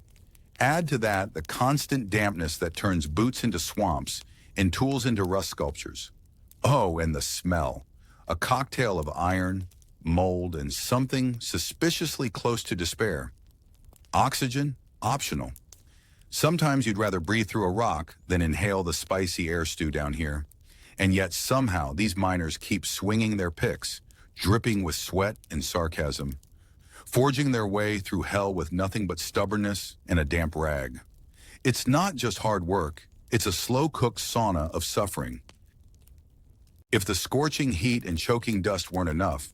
Add to that the constant dampness that turns boots into swamps and tools into rust sculptures. Oh, and the smell. A cocktail of iron, mold, and something suspiciously close to despair. Oxygen? Optional. Sometimes you'd rather breathe through a rock than inhale the spicy air stew down here. And yet somehow these miners keep swinging their picks, dripping with sweat and sarcasm, forging their way through hell with nothing but stubbornness and a damp rag. It's not just hard work, it's a slow-cooked sauna of suffering. If the scorching heat and choking dust weren't enough,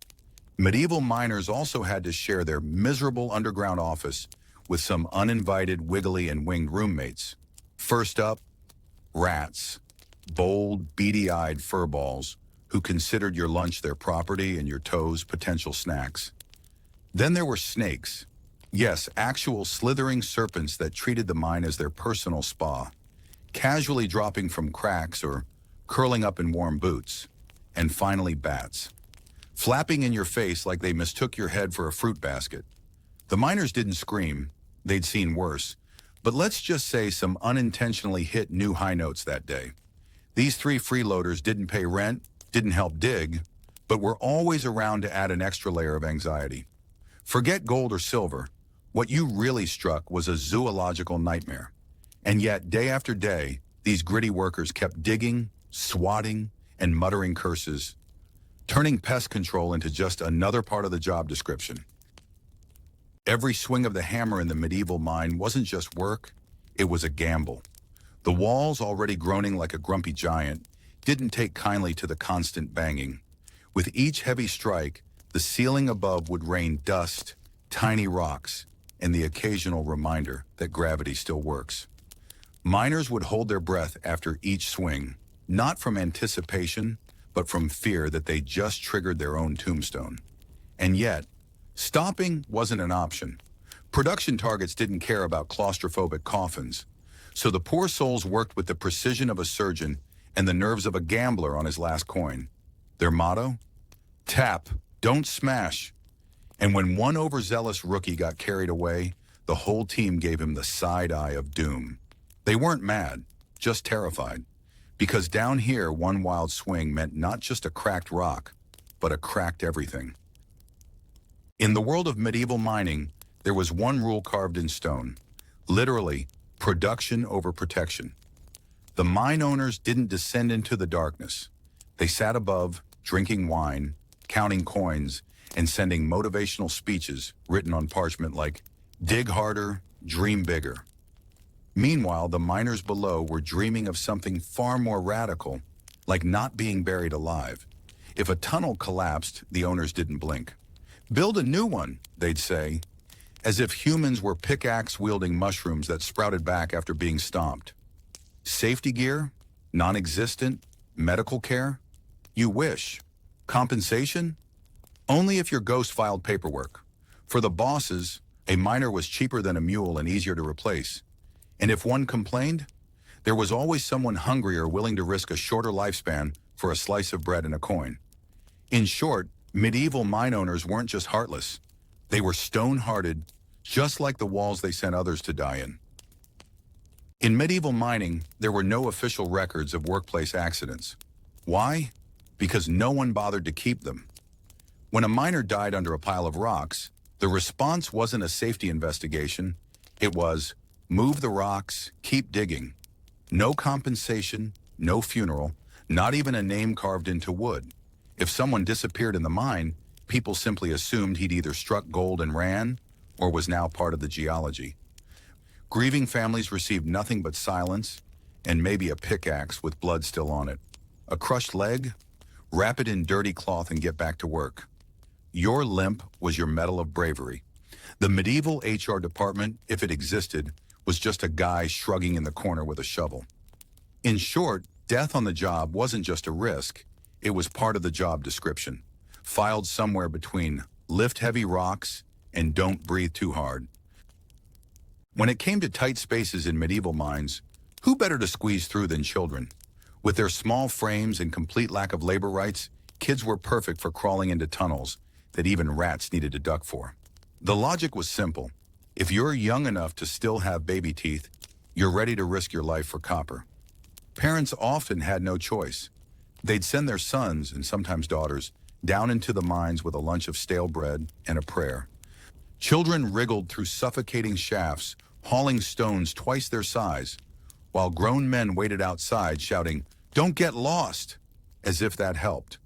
medieval miners also had to share their miserable underground office with some uninvited wiggly and winged roommates. First up, rats, bold, beady-eyed furballs who considered your lunch their property and your toes potential snacks. Then there were snakes. Yes, actual slithering serpents that treated the mine as their personal spa, casually dropping from cracks or curling up in warm boots. And finally, bats, flapping in your face like they mistook your head for a fruit basket. The miners didn't scream, they'd seen worse, but let's just say some unintentionally hit new high notes that day. These three freeloaders didn't pay rent, didn't help dig, but were always around to add an extra layer of anxiety. Forget gold or silver. What you really struck was a zoological nightmare. And yet, day after day, these gritty workers kept digging, swatting, and muttering curses, turning pest control into just another part of the job description. Every swing of the hammer in the medieval mine wasn't just work, it was a gamble. The walls, already groaning like a grumpy giant, didn't take kindly to the constant banging. With each heavy strike, the ceiling above would rain dust, tiny rocks, and the occasional reminder that gravity still works. Miners would hold their breath after each swing, not from anticipation, but from fear that they just triggered their own tombstone. And yet, stopping wasn't an option. Production targets didn't care about claustrophobic coffins, so the poor souls worked with the precision of a surgeon and the nerves of a gambler on his last coin. Their motto? Tap, don't smash. And when one overzealous rookie got carried away, the whole team gave him the side eye of doom. They weren't mad, just terrified. Because down here, one wild swing meant not just a cracked rock, but a cracked everything. In the world of medieval mining, there was one rule carved in stone. Literally, production over protection. The mine owners didn't descend into the darkness. They sat above, drinking wine, counting coins, and sending motivational speeches written on parchment like, "Dig harder, dream bigger." Meanwhile, the miners below were dreaming of something far more radical, like not being buried alive. If a tunnel collapsed, the owners didn't blink. "Build a new one," they'd say, as if humans were pickaxe-wielding mushrooms that sprouted back after being stomped. Safety gear? Non-existent? Medical care? You wish. Compensation? Only if your ghost filed paperwork. For the bosses, a miner was cheaper than a mule and easier to replace. And if one complained, there was always someone hungrier willing to risk a shorter lifespan for a slice of bread and a coin. In short, medieval mine owners weren't just heartless. They were stone-hearted, just like the walls they sent others to die in. In medieval mining, there were no official records of workplace accidents. Why? Because no one bothered to keep them. When a miner died under a pile of rocks, the response wasn't a safety investigation. It was, move the rocks, keep digging. No compensation, no funeral, not even a name carved into wood. If someone disappeared in the mine, people simply assumed he'd either struck gold and ran, or was now part of the geology. Grieving families received nothing but silence, and maybe a pickaxe with blood still on it. A crushed leg? Wrap it in dirty cloth and get back to work. Your limp was your medal of bravery. The medieval HR department, if it existed, was just a guy shrugging in the corner with a shovel. In short, death on the job wasn't just a risk, it was part of the job description, filed somewhere between lift heavy rocks and don't breathe too hard. When it came to tight spaces in medieval mines, who better to squeeze through than children? With their small frames and complete lack of labor rights, kids were perfect for crawling into tunnels that even rats needed to duck for. The logic was simple. If you're young enough to still have baby teeth, you're ready to risk your life for copper. Parents often had no choice. They'd send their sons, and sometimes daughters, down into the mines with a lunch of stale bread and a prayer. Children wriggled through suffocating shafts, hauling stones twice their size, while grown men waited outside shouting, "Don't get lost," as if that helped.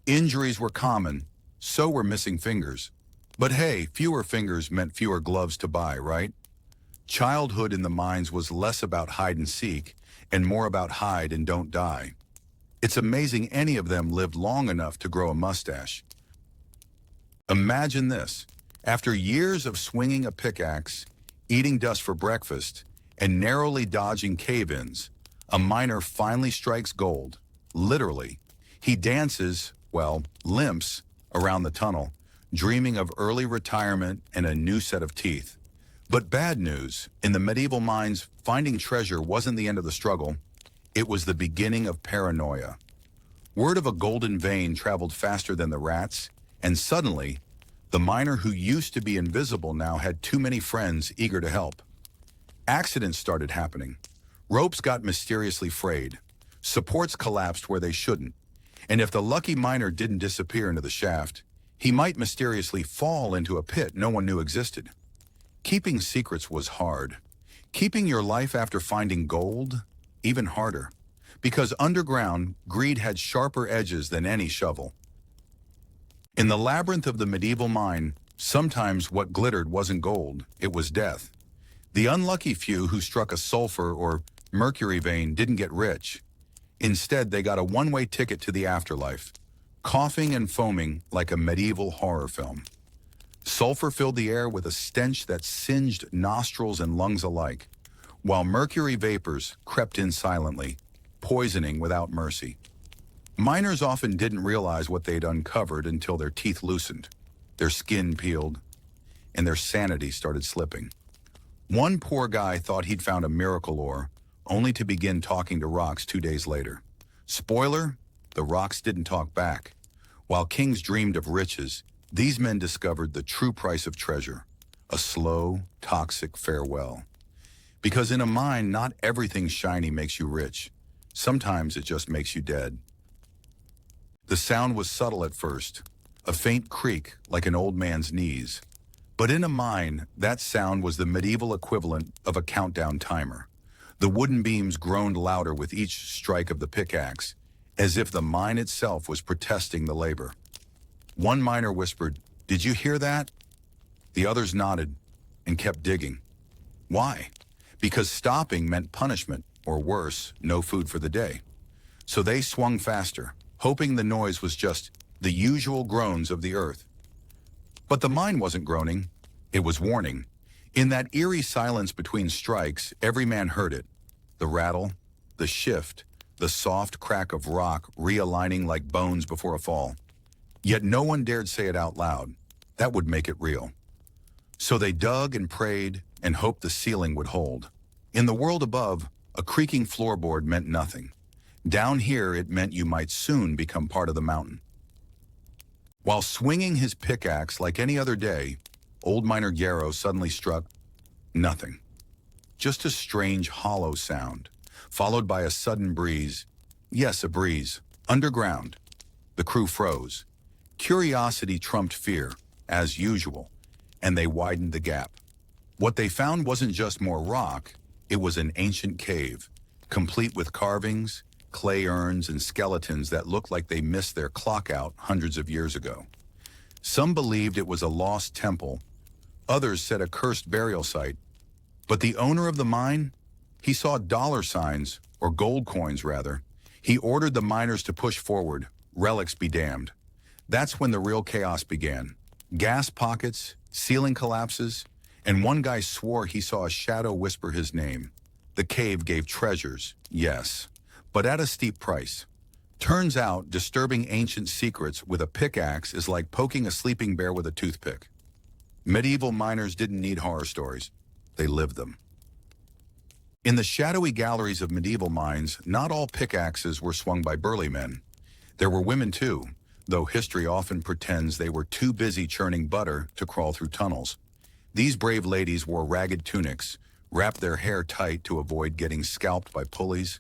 Injuries were common, so were missing fingers. But hey, fewer fingers meant fewer gloves to buy, right? Childhood in the mines was less about hide and seek and more about hide and don't die. It's amazing any of them lived long enough to grow a mustache. Imagine this. After years of swinging a pickaxe, eating dust for breakfast, and narrowly dodging cave-ins, a miner finally strikes gold. Literally. He dances, well, limps, around the tunnel, dreaming of early retirement and a new set of teeth. But bad news, in the medieval mines, finding treasure wasn't the end of the struggle. It was the beginning of paranoia. Word of a golden vein traveled faster than the rats, and suddenly, the miner who used to be invisible now had too many friends eager to help. Accidents started happening. Ropes got mysteriously frayed. Supports collapsed where they shouldn't. And if the lucky miner didn't disappear into the shaft, he might mysteriously fall into a pit no one knew existed. Keeping secrets was hard. Keeping your life after finding gold, even harder. Because underground, greed had sharper edges than any shovel. In the labyrinth of the medieval mine, sometimes what glittered wasn't gold, it was death. The unlucky few who struck a sulfur or mercury vein didn't get rich. Instead, they got a one-way ticket to the afterlife, coughing and foaming like a medieval horror film. Sulfur filled the air with a stench that singed nostrils and lungs alike, while mercury vapors crept in silently, poisoning without mercy. Miners often didn't realize what they'd uncovered until their teeth loosened, their skin peeled, and their sanity started slipping. One poor guy thought he'd found a miracle ore, only to begin talking to rocks 2 days later. Spoiler, the rocks didn't talk back. While kings dreamed of riches, these men discovered the true price of treasure, a slow, toxic farewell. Because in a mine, not everything shiny makes you rich. Sometimes it just makes you dead. The sound was subtle at first, a faint creak like an old man's knees. But in a mine, that sound was the medieval equivalent of a countdown timer. The wooden beams groaned louder with each strike of the pickaxe, as if the mine itself was protesting the labor. One miner whispered, "Did you hear that?" The others nodded and kept digging. Why? Because stopping meant punishment, or worse, no food for the day. So they swung faster, hoping the noise was just the usual groans of the earth. But the mine wasn't groaning, it was warning. In that eerie silence between strikes, every man heard it. The rattle, the shift, the soft crack of rock realigning like bones before a fall. Yet no one dared say it out loud. That would make it real. So they dug and prayed and hoped the ceiling would hold. In the world above, a creaking floorboard meant nothing. Down here, it meant you might soon become part of the mountain. While swinging his pickaxe like any other day, old miner Yarrow suddenly struck nothing. Just a strange hollow sound, followed by a sudden breeze. Yes, a breeze. Underground. The crew froze. Curiosity trumped fear, as usual, and they widened the gap. What they found wasn't just more rock, it was an ancient cave, complete with carvings, clay urns, and skeletons that looked like they missed their clock out hundreds of years ago. Some believed it was a lost temple, others said a cursed burial site. But the owner of the mine, he saw dollar signs, or gold coins rather. He ordered the miners to push forward, relics be damned. That's when the real chaos began. Gas pockets, ceiling collapses, And one guy swore he saw a shadow whisper his name. The cave gave treasures, yes, but at a steep price. Turns out, disturbing ancient secrets with a pickaxe is like poking a sleeping bear with a toothpick. Medieval miners didn't need horror stories. They lived them. In the shadowy galleries of medieval mines, not all pickaxes were swung by burly men. There were women too, though history often pretends they were too busy churning butter to crawl through tunnels. These brave ladies wore ragged tunics, wrapped their hair tight to avoid getting scalped by pulleys,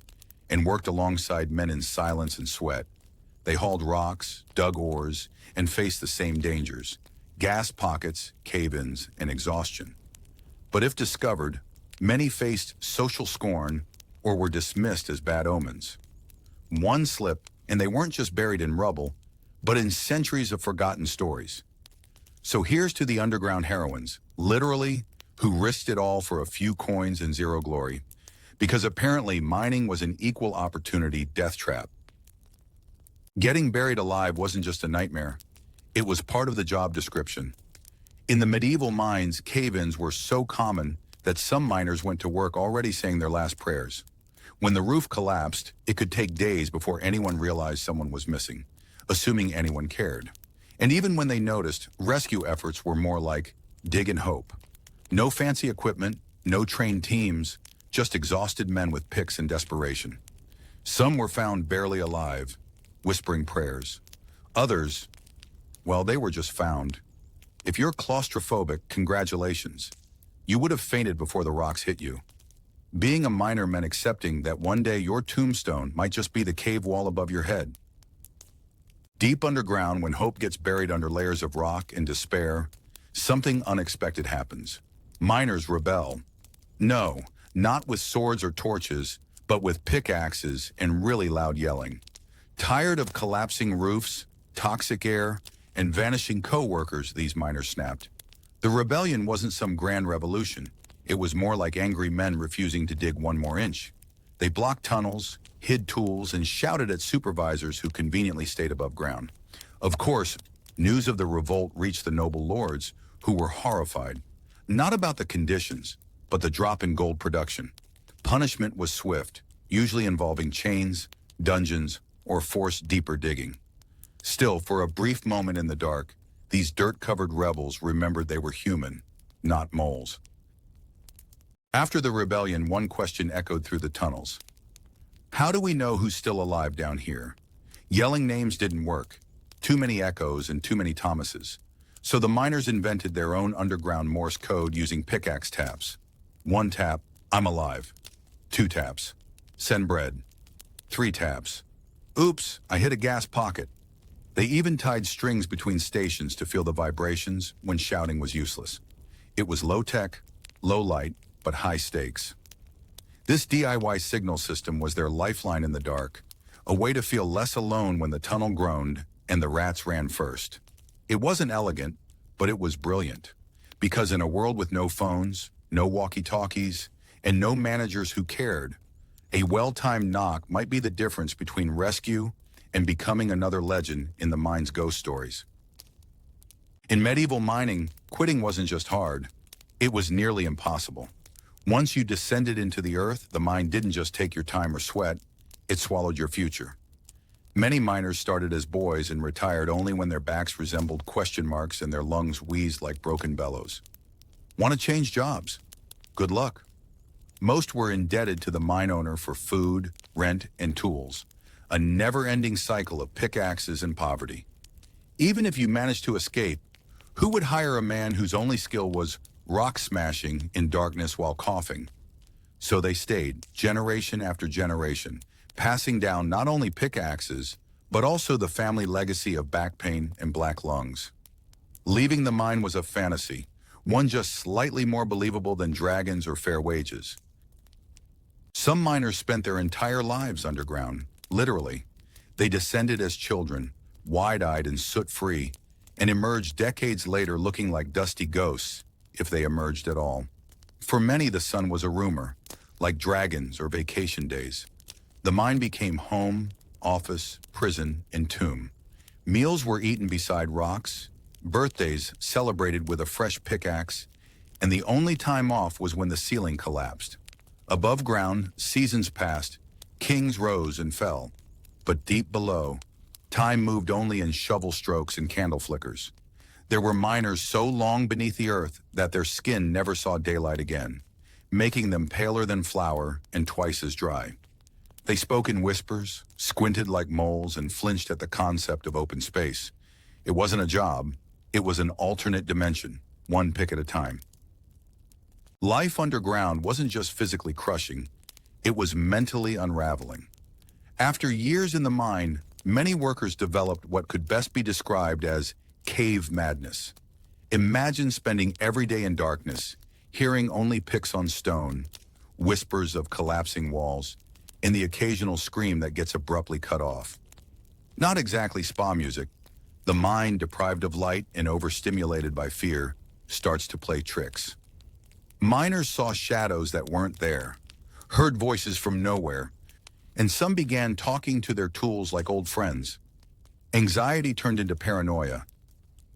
and worked alongside men in silence and sweat. They hauled rocks, dug ores, and faced the same dangers: gas pockets, cave-ins, and exhaustion. But if discovered, many faced social scorn or were dismissed as bad omens. One slip, and they weren't just buried in rubble, but in centuries of forgotten stories. So here's to the underground heroines, literally, who risked it all for a few coins and zero glory, because apparently mining was an equal opportunity death trap. Getting buried alive wasn't just a nightmare, it was part of the job description. In the medieval mines, cave-ins were so common that some miners went to work already saying their last prayers. When the roof collapsed, it could take days before anyone realized someone was missing, assuming anyone cared. And even when they noticed, rescue efforts were more like dig and hope. No fancy equipment, no trained teams, just exhausted men with picks and desperation. Some were found barely alive, whispering prayers. Others, well, they were just found. If you're claustrophobic, congratulations. You would have fainted before the rocks hit you. Being a miner meant accepting that one day your tombstone might just be the cave wall above your head. Deep underground, when hope gets buried under layers of rock and despair, something unexpected happens. Miners rebel. No, not with swords or torches, but with pickaxes and really loud yelling. Tired of collapsing roofs, toxic air, and vanishing co-workers, these miners snapped. The rebellion wasn't some grand revolution. It was more like angry men refusing to dig one more inch. They blocked tunnels, hid tools, and shouted at supervisors who conveniently stayed above ground. Of course, news of the revolt reached the noble lords, who were horrified. Not about the conditions, but the drop in gold production. Punishment was swift, usually involving chains, dungeons, or forced deeper digging. Still, for a brief moment in the dark, these dirt-covered rebels remembered they were human, not moles. After the rebellion, one question echoed through the tunnels. How do we know who's still alive down here? Yelling names didn't work. Too many echoes and too many Thomases. So the miners invented their own underground Morse code using pickaxe taps. 1 tap, I'm alive. 2 taps, send bread. 3 taps, oops, I hit a gas pocket. They even tied strings between stations to feel the vibrations when shouting was useless. It was low-tech, low-light, but high stakes. This DIY signal system was their lifeline in the dark, a way to feel less alone when the tunnel groaned and the rats ran first. It wasn't elegant, but it was brilliant, because in a world with no phones, no walkie-talkies, and no managers who cared, a well-timed knock might be the difference between rescue and becoming another legend in the mine's ghost stories. In medieval mining, quitting wasn't just hard, it was nearly impossible. Once you descended into the earth, the mine didn't just take your time or sweat, it swallowed your future. Many miners started as boys and retired only when their backs resembled question marks and their lungs wheezed like broken bellows. Want to change jobs? Good luck. Most were indebted to the mine owner for food, rent, and tools, a never-ending cycle of pickaxes and poverty. Even if you managed to escape, who would hire a man whose only skill was rock smashing in darkness while coughing? So they stayed, generation after generation, passing down not only pickaxes, but also the family legacy of back pain and black lungs. Leaving the mine was a fantasy, one just slightly more believable than dragons or fair wages. Some miners spent their entire lives underground, literally. They descended as children, wide-eyed and soot-free, and emerged decades later looking like dusty ghosts, if they emerged at all. For many, the sun was a rumor, like dragons or vacation days. The mine became home, office, prison, and tomb. Meals were eaten beside rocks, birthdays celebrated with a fresh pickaxe, and the only time off was when the ceiling collapsed. Above ground, seasons passed, kings rose and fell. But deep below, time moved only in shovel strokes and candle flickers. There were miners so long beneath the earth that their skin never saw daylight again, making them paler than flour and twice as dry. They spoke in whispers, squinted like moles, and flinched at the concept of open space. It wasn't a job, it was an alternate dimension, one pick at a time. Life underground wasn't just physically crushing, it was mentally unraveling. After years in the mine, many workers developed what could best be described as cave madness. Imagine spending every day in darkness, hearing only picks on stone, whispers of collapsing walls, and the occasional scream that gets abruptly cut off. Not exactly spa music, the mind, deprived of light and overstimulated by fear, starts to play tricks. Miners saw shadows that weren't there, heard voices from nowhere, and some began talking to their tools like old friends. Anxiety turned into paranoia.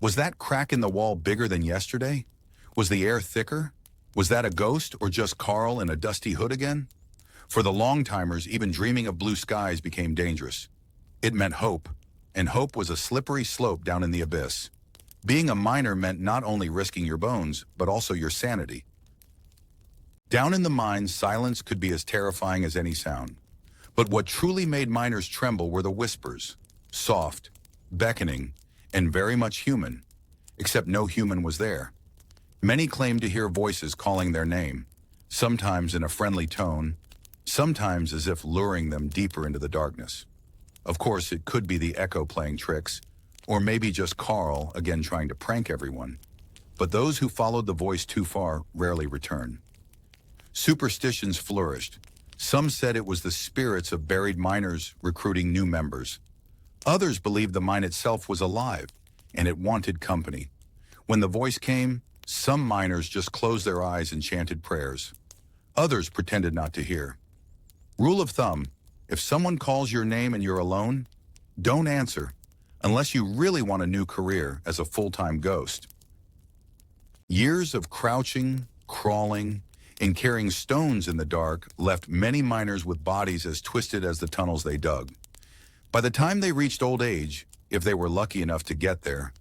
Was that crack in the wall bigger than yesterday? Was the air thicker? Was that a ghost or just Carl in a dusty hood again? For the long-timers, even dreaming of blue skies became dangerous. It meant hope, and hope was a slippery slope down in the abyss. Being a miner meant not only risking your bones, but also your sanity. Down in the mines, silence could be as terrifying as any sound. But what truly made miners tremble were the whispers, soft, beckoning, and very much human, except no human was there. Many claimed to hear voices calling their name, sometimes in a friendly tone, sometimes as if luring them deeper into the darkness. Of course, it could be the echo playing tricks, or maybe just Carl again trying to prank everyone. But those who followed the voice too far rarely return. Superstitions flourished. Some said it was the spirits of buried miners recruiting new members. Others believed the mine itself was alive, and it wanted company. When the voice came, some miners just closed their eyes and chanted prayers. Others pretended not to hear. Rule of thumb, if someone calls your name and you're alone, don't answer, unless you really want a new career as a full-time ghost. Years of crouching, crawling, and carrying stones in the dark left many miners with bodies as twisted as the tunnels they dug. By the time they reached old age, if they were lucky enough to get there,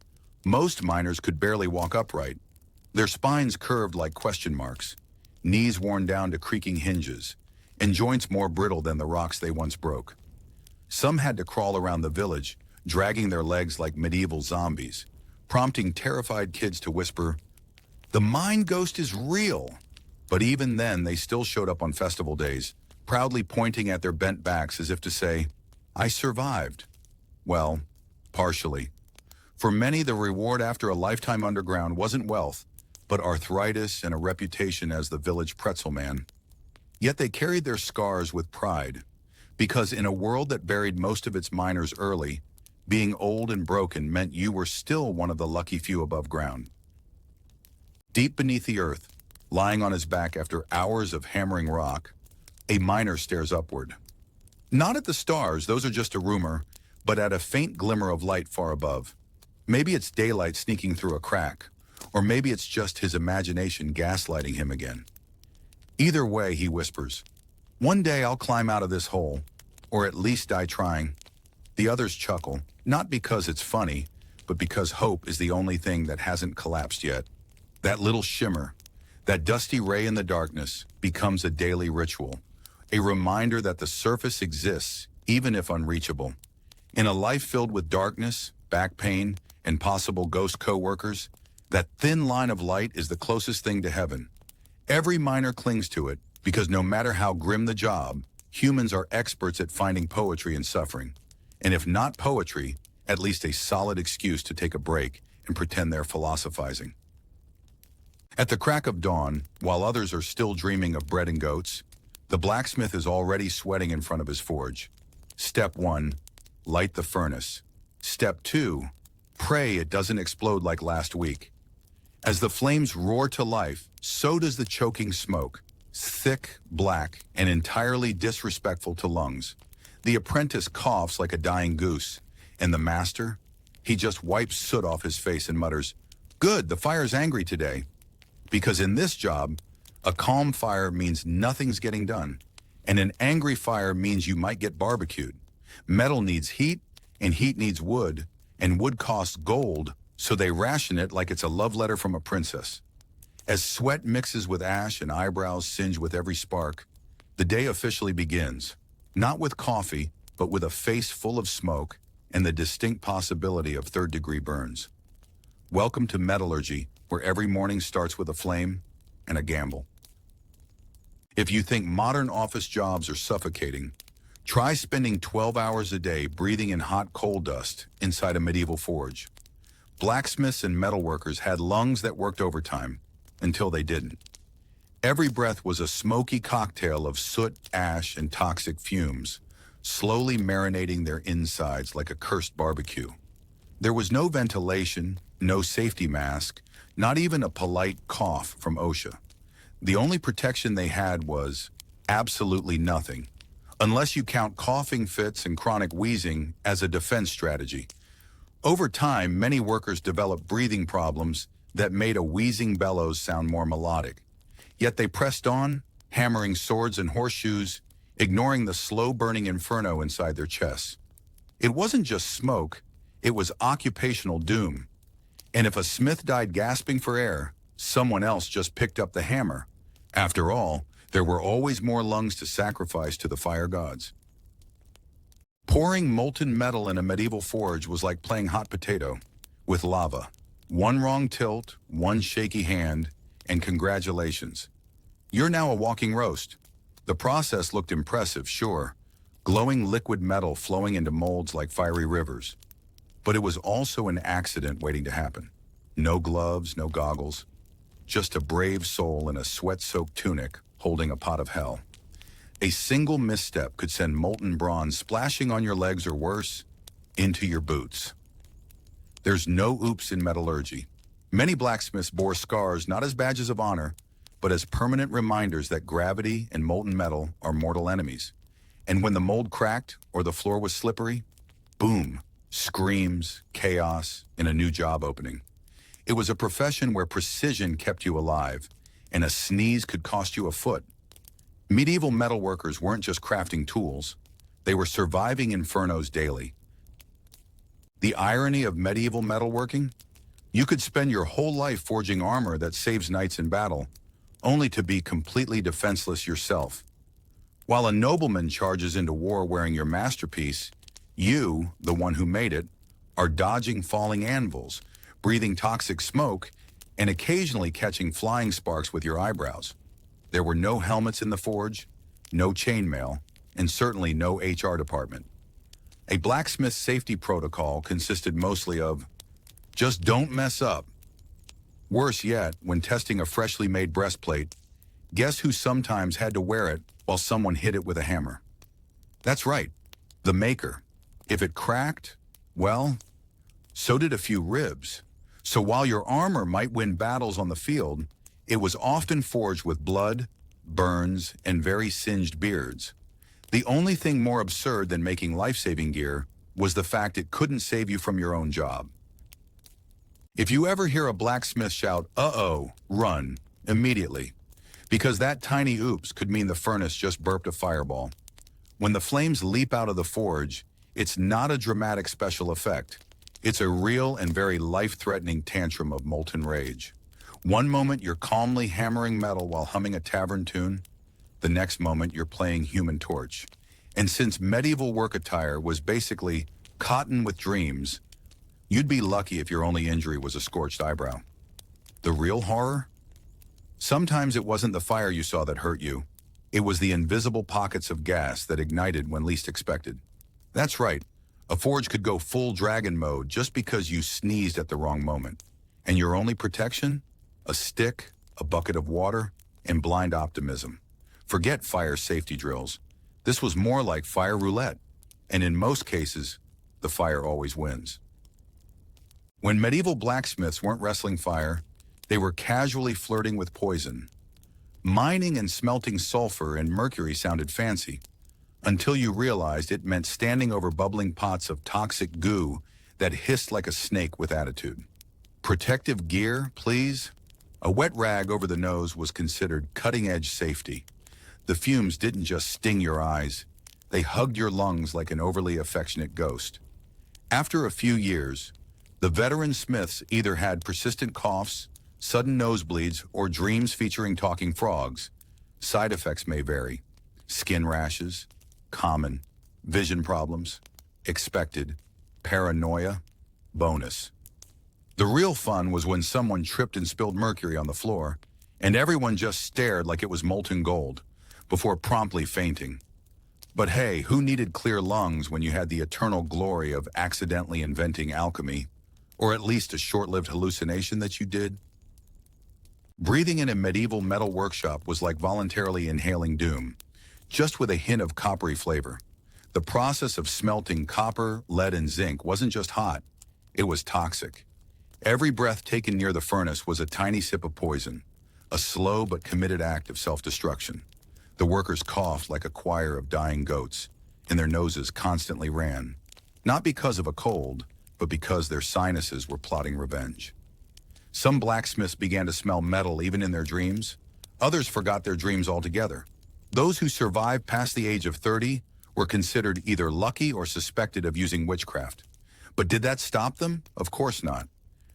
most miners could barely walk upright. Their spines curved like question marks, knees worn down to creaking hinges, and joints more brittle than the rocks they once broke. Some had to crawl around the village, dragging their legs like medieval zombies, prompting terrified kids to whisper, "The mine ghost is real." But even then, they still showed up on festival days, proudly pointing at their bent backs as if to say, "I survived." Well, partially. For many, the reward after a lifetime underground wasn't wealth, but arthritis and a reputation as the village pretzel man. Yet they carried their scars with pride, because in a world that buried most of its miners early, being old and broken meant you were still one of the lucky few above ground. Deep beneath the earth, lying on his back after hours of hammering rock, a miner stares upward. Not at the stars, those are just a rumor, but at a faint glimmer of light far above. Maybe it's daylight sneaking through a crack, or maybe it's just his imagination gaslighting him again. Either way, he whispers, "One day I'll climb out of this hole, or at least die trying." The others chuckle, not because it's funny, but because hope is the only thing that hasn't collapsed yet. That little shimmer, that dusty ray in the darkness, becomes a daily ritual, a reminder that the surface exists, even if unreachable. In a life filled with darkness, back pain, and possible ghost co-workers, that thin line of light is the closest thing to heaven. Every miner clings to it, because no matter how grim the job, humans are experts at finding poetry in suffering. And if not poetry, at least a solid excuse to take a break and pretend they're philosophizing. At the crack of dawn, while others are still dreaming of bread and goats, the blacksmith is already sweating in front of his forge. Step 1, light the furnace. Step 2, pray it doesn't explode like last week. As the flames roar to life, so does the choking smoke, thick, black, and entirely disrespectful to lungs. The apprentice coughs like a dying goose, and the master, he just wipes soot off his face and mutters, "Good, the fire's angry today." Because in this job, a calm fire means nothing's getting done, and an angry fire means you might get barbecued. Metal needs heat, and heat needs wood, and wood costs gold, so they ration it like it's a love letter from a princess. As sweat mixes with ash and eyebrows singe with every spark, the day officially begins, not with coffee, but with a face full of smoke and the distinct possibility of third-degree burns. Welcome to metallurgy, where every morning starts with a flame and a gamble. If you think modern office jobs are suffocating, try spending 12 hours a day breathing in hot coal dust inside a medieval forge. Blacksmiths and metalworkers had lungs that worked overtime until they didn't. Every breath was a smoky cocktail of soot, ash, and toxic fumes, slowly marinating their insides like a cursed barbecue. There was no ventilation, no safety mask, not even a polite cough from OSHA. The only protection they had was absolutely nothing, unless you count coughing fits and chronic wheezing as a defense strategy. Over time, many workers developed breathing problems that made a wheezing bellows sound more melodic. Yet they pressed on, hammering swords and horseshoes, ignoring the slow-burning inferno inside their chests. It wasn't just smoke, it was occupational doom. And if a smith died gasping for air, someone else just picked up the hammer. After all, there were always more lungs to sacrifice to the fire gods. Pouring molten metal in a medieval forge was like playing hot potato with lava. One wrong tilt, one shaky hand, and congratulations. You're now a walking roast. The process looked impressive, sure, glowing liquid metal flowing into molds like fiery rivers. But it was also an accident waiting to happen. No gloves, no goggles, just a brave soul in a sweat-soaked tunic holding a pot of hell. A single misstep could send molten bronze splashing on your legs or worse, into your boots. There's no oops in metallurgy. Many blacksmiths bore scars not as badges of honor, but as permanent reminders that gravity and molten metal are mortal enemies. And when the mold cracked or the floor was slippery, boom, screams, chaos, and a new job opening. It was a profession where precision kept you alive, and a sneeze could cost you a foot. Medieval metalworkers weren't just crafting tools, they were surviving infernos daily. The irony of medieval metalworking? You could spend your whole life forging armor that saves knights in battle, only to be completely defenseless yourself. While a nobleman charges into war wearing your masterpiece, you, the one who made it, are dodging falling anvils, breathing toxic smoke, and occasionally catching flying sparks with your eyebrows. There were no helmets in the forge, no chainmail, and certainly no HR department. A blacksmith's safety protocol consisted mostly of, just don't mess up. Worse yet, when testing a freshly made breastplate, guess who sometimes had to wear it while someone hit it with a hammer? That's right, the maker. If it cracked, well, so did a few ribs. So while your armor might win battles on the field, it was often forged with blood, burns, and very singed beards. The only thing more absurd than making life-saving gear was the fact it couldn't save you from your own job. If you ever hear a blacksmith shout, "Uh-oh," run immediately, because that tiny oops could mean the furnace just burped a fireball. When the flames leap out of the forge, it's not a dramatic special effect. It's a real and very life-threatening tantrum of molten rage. One moment you're calmly hammering metal while humming a tavern tune, the next moment you're playing Human Torch. And since medieval work attire was basically cotton with dreams, you'd be lucky if your only injury was a scorched eyebrow. The real horror? Sometimes it wasn't the fire you saw that hurt you. It was the invisible pockets of gas that ignited when least expected. That's right, a forge could go full dragon mode just because you sneezed at the wrong moment. And your only protection? A stick, a bucket of water, and blind optimism. Forget fire safety drills. This was more like fire roulette. And in most cases, the fire always wins. When medieval blacksmiths weren't wrestling fire, they were casually flirting with poison. Mining and smelting sulfur and mercury sounded fancy, until you realized it meant standing over bubbling pots of toxic goo that hissed like a snake with attitude. Protective gear, please? A wet rag over the nose was considered cutting-edge safety. The fumes didn't just sting your eyes, they hugged your lungs like an overly affectionate ghost. After a few years, the veteran Smiths either had persistent coughs, sudden nosebleeds, or dreams featuring talking frogs. Side effects may vary. Skin rashes, common. Vision problems, expected. Paranoia, bonus. The real fun was when someone tripped and spilled mercury on the floor, and everyone just stared like it was molten gold, before promptly fainting. But hey, who needed clear lungs when you had the eternal glory of accidentally inventing alchemy, or at least a short-lived hallucination that you did? Breathing in a medieval metal workshop was like voluntarily inhaling doom, just with a hint of coppery flavor. The process of smelting copper, lead, and zinc wasn't just hot, it was toxic. Every breath taken near the furnace was a tiny sip of poison, a slow but committed act of self-destruction. The workers coughed like a choir of dying goats, and their noses constantly ran, not because of a cold, but because their sinuses were plotting revenge. Some blacksmiths began to smell metal even in their dreams. Others forgot their dreams altogether. Those who survived past the age of 30 were considered either lucky or suspected of using witchcraft. But did that stop them? Of course not.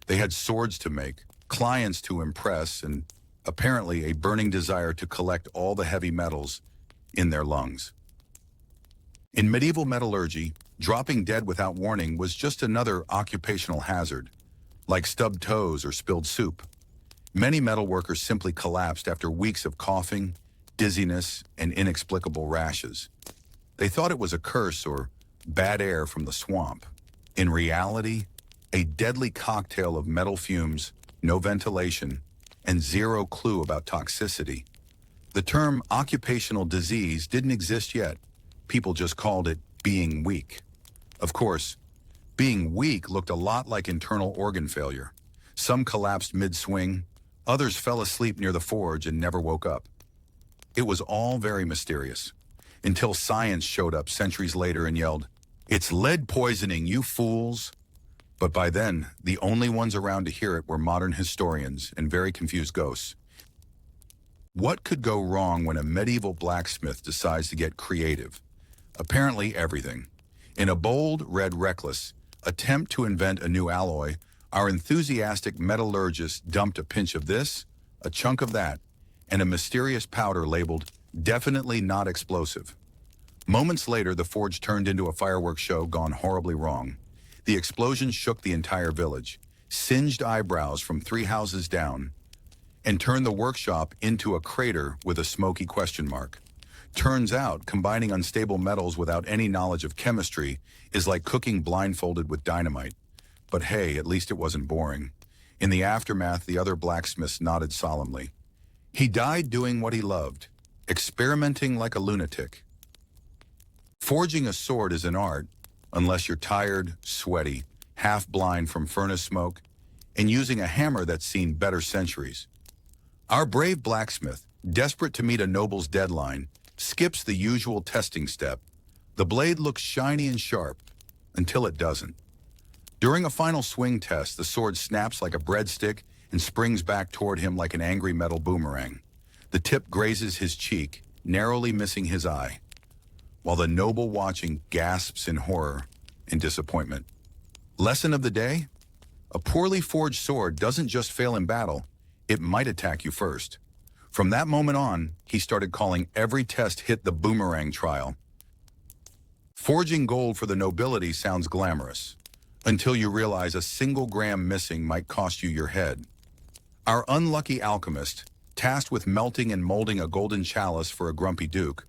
They had swords to make, clients to impress, and apparently a burning desire to collect all the heavy metals in their lungs. In medieval metallurgy, dropping dead without warning was just another occupational hazard, like stubbed toes or spilled soup. Many metal workers simply collapsed after weeks of coughing, dizziness, and inexplicable rashes. They thought it was a curse or bad air from the swamp. In reality, a deadly cocktail of metal fumes, no ventilation, and zero clue about toxicity. The term occupational disease didn't exist yet. People just called it being weak. Of course, being weak looked a lot like internal organ failure. Some collapsed mid-swing, others fell asleep near the forge and never woke up. It was all very mysterious, until science showed up centuries later and yelled, "It's lead poisoning, you fools!" But by then, the only ones around to hear it were modern historians and very confused ghosts. What could go wrong when a medieval blacksmith decides to get creative? Apparently everything. In a bold, red, reckless attempt to invent a new alloy, our enthusiastic metallurgist dumped a pinch of this, a chunk of that, and a mysterious powder labeled "definitely not explosive." Moments later, the forge turned into a fireworks show gone horribly wrong. The explosion shook the entire village, singed eyebrows from 3 houses down, and turned the workshop into a crater with a smoky question mark. Turns out, combining unstable metals without any knowledge of chemistry is like cooking blindfolded with dynamite. But hey, at least it wasn't boring. In the aftermath, the other blacksmiths nodded solemnly. He died doing what he loved, experimenting like a lunatic. Forging a sword is an art, unless you're tired, sweaty, half-blind from furnace smoke, and using a hammer that's seen better centuries. Our brave blacksmith, desperate to meet a noble's deadline, skips the usual testing step. The blade looks shiny and sharp, until it doesn't. During a final swing test, the sword snaps like a breadstick and springs back toward him like an angry metal boomerang. The tip grazes his cheek, narrowly missing his eye, while the noble watching gasps in horror and disappointment. Lesson of the day? A poorly forged sword doesn't just fail in battle, it might attack you first. From that moment on, he started calling every test hit the boomerang trial. Forging gold for the nobility sounds glamorous, until you realize a single gram missing might cost you your head. Our unlucky alchemist, tasked with melting and molding a golden chalice for a grumpy duke,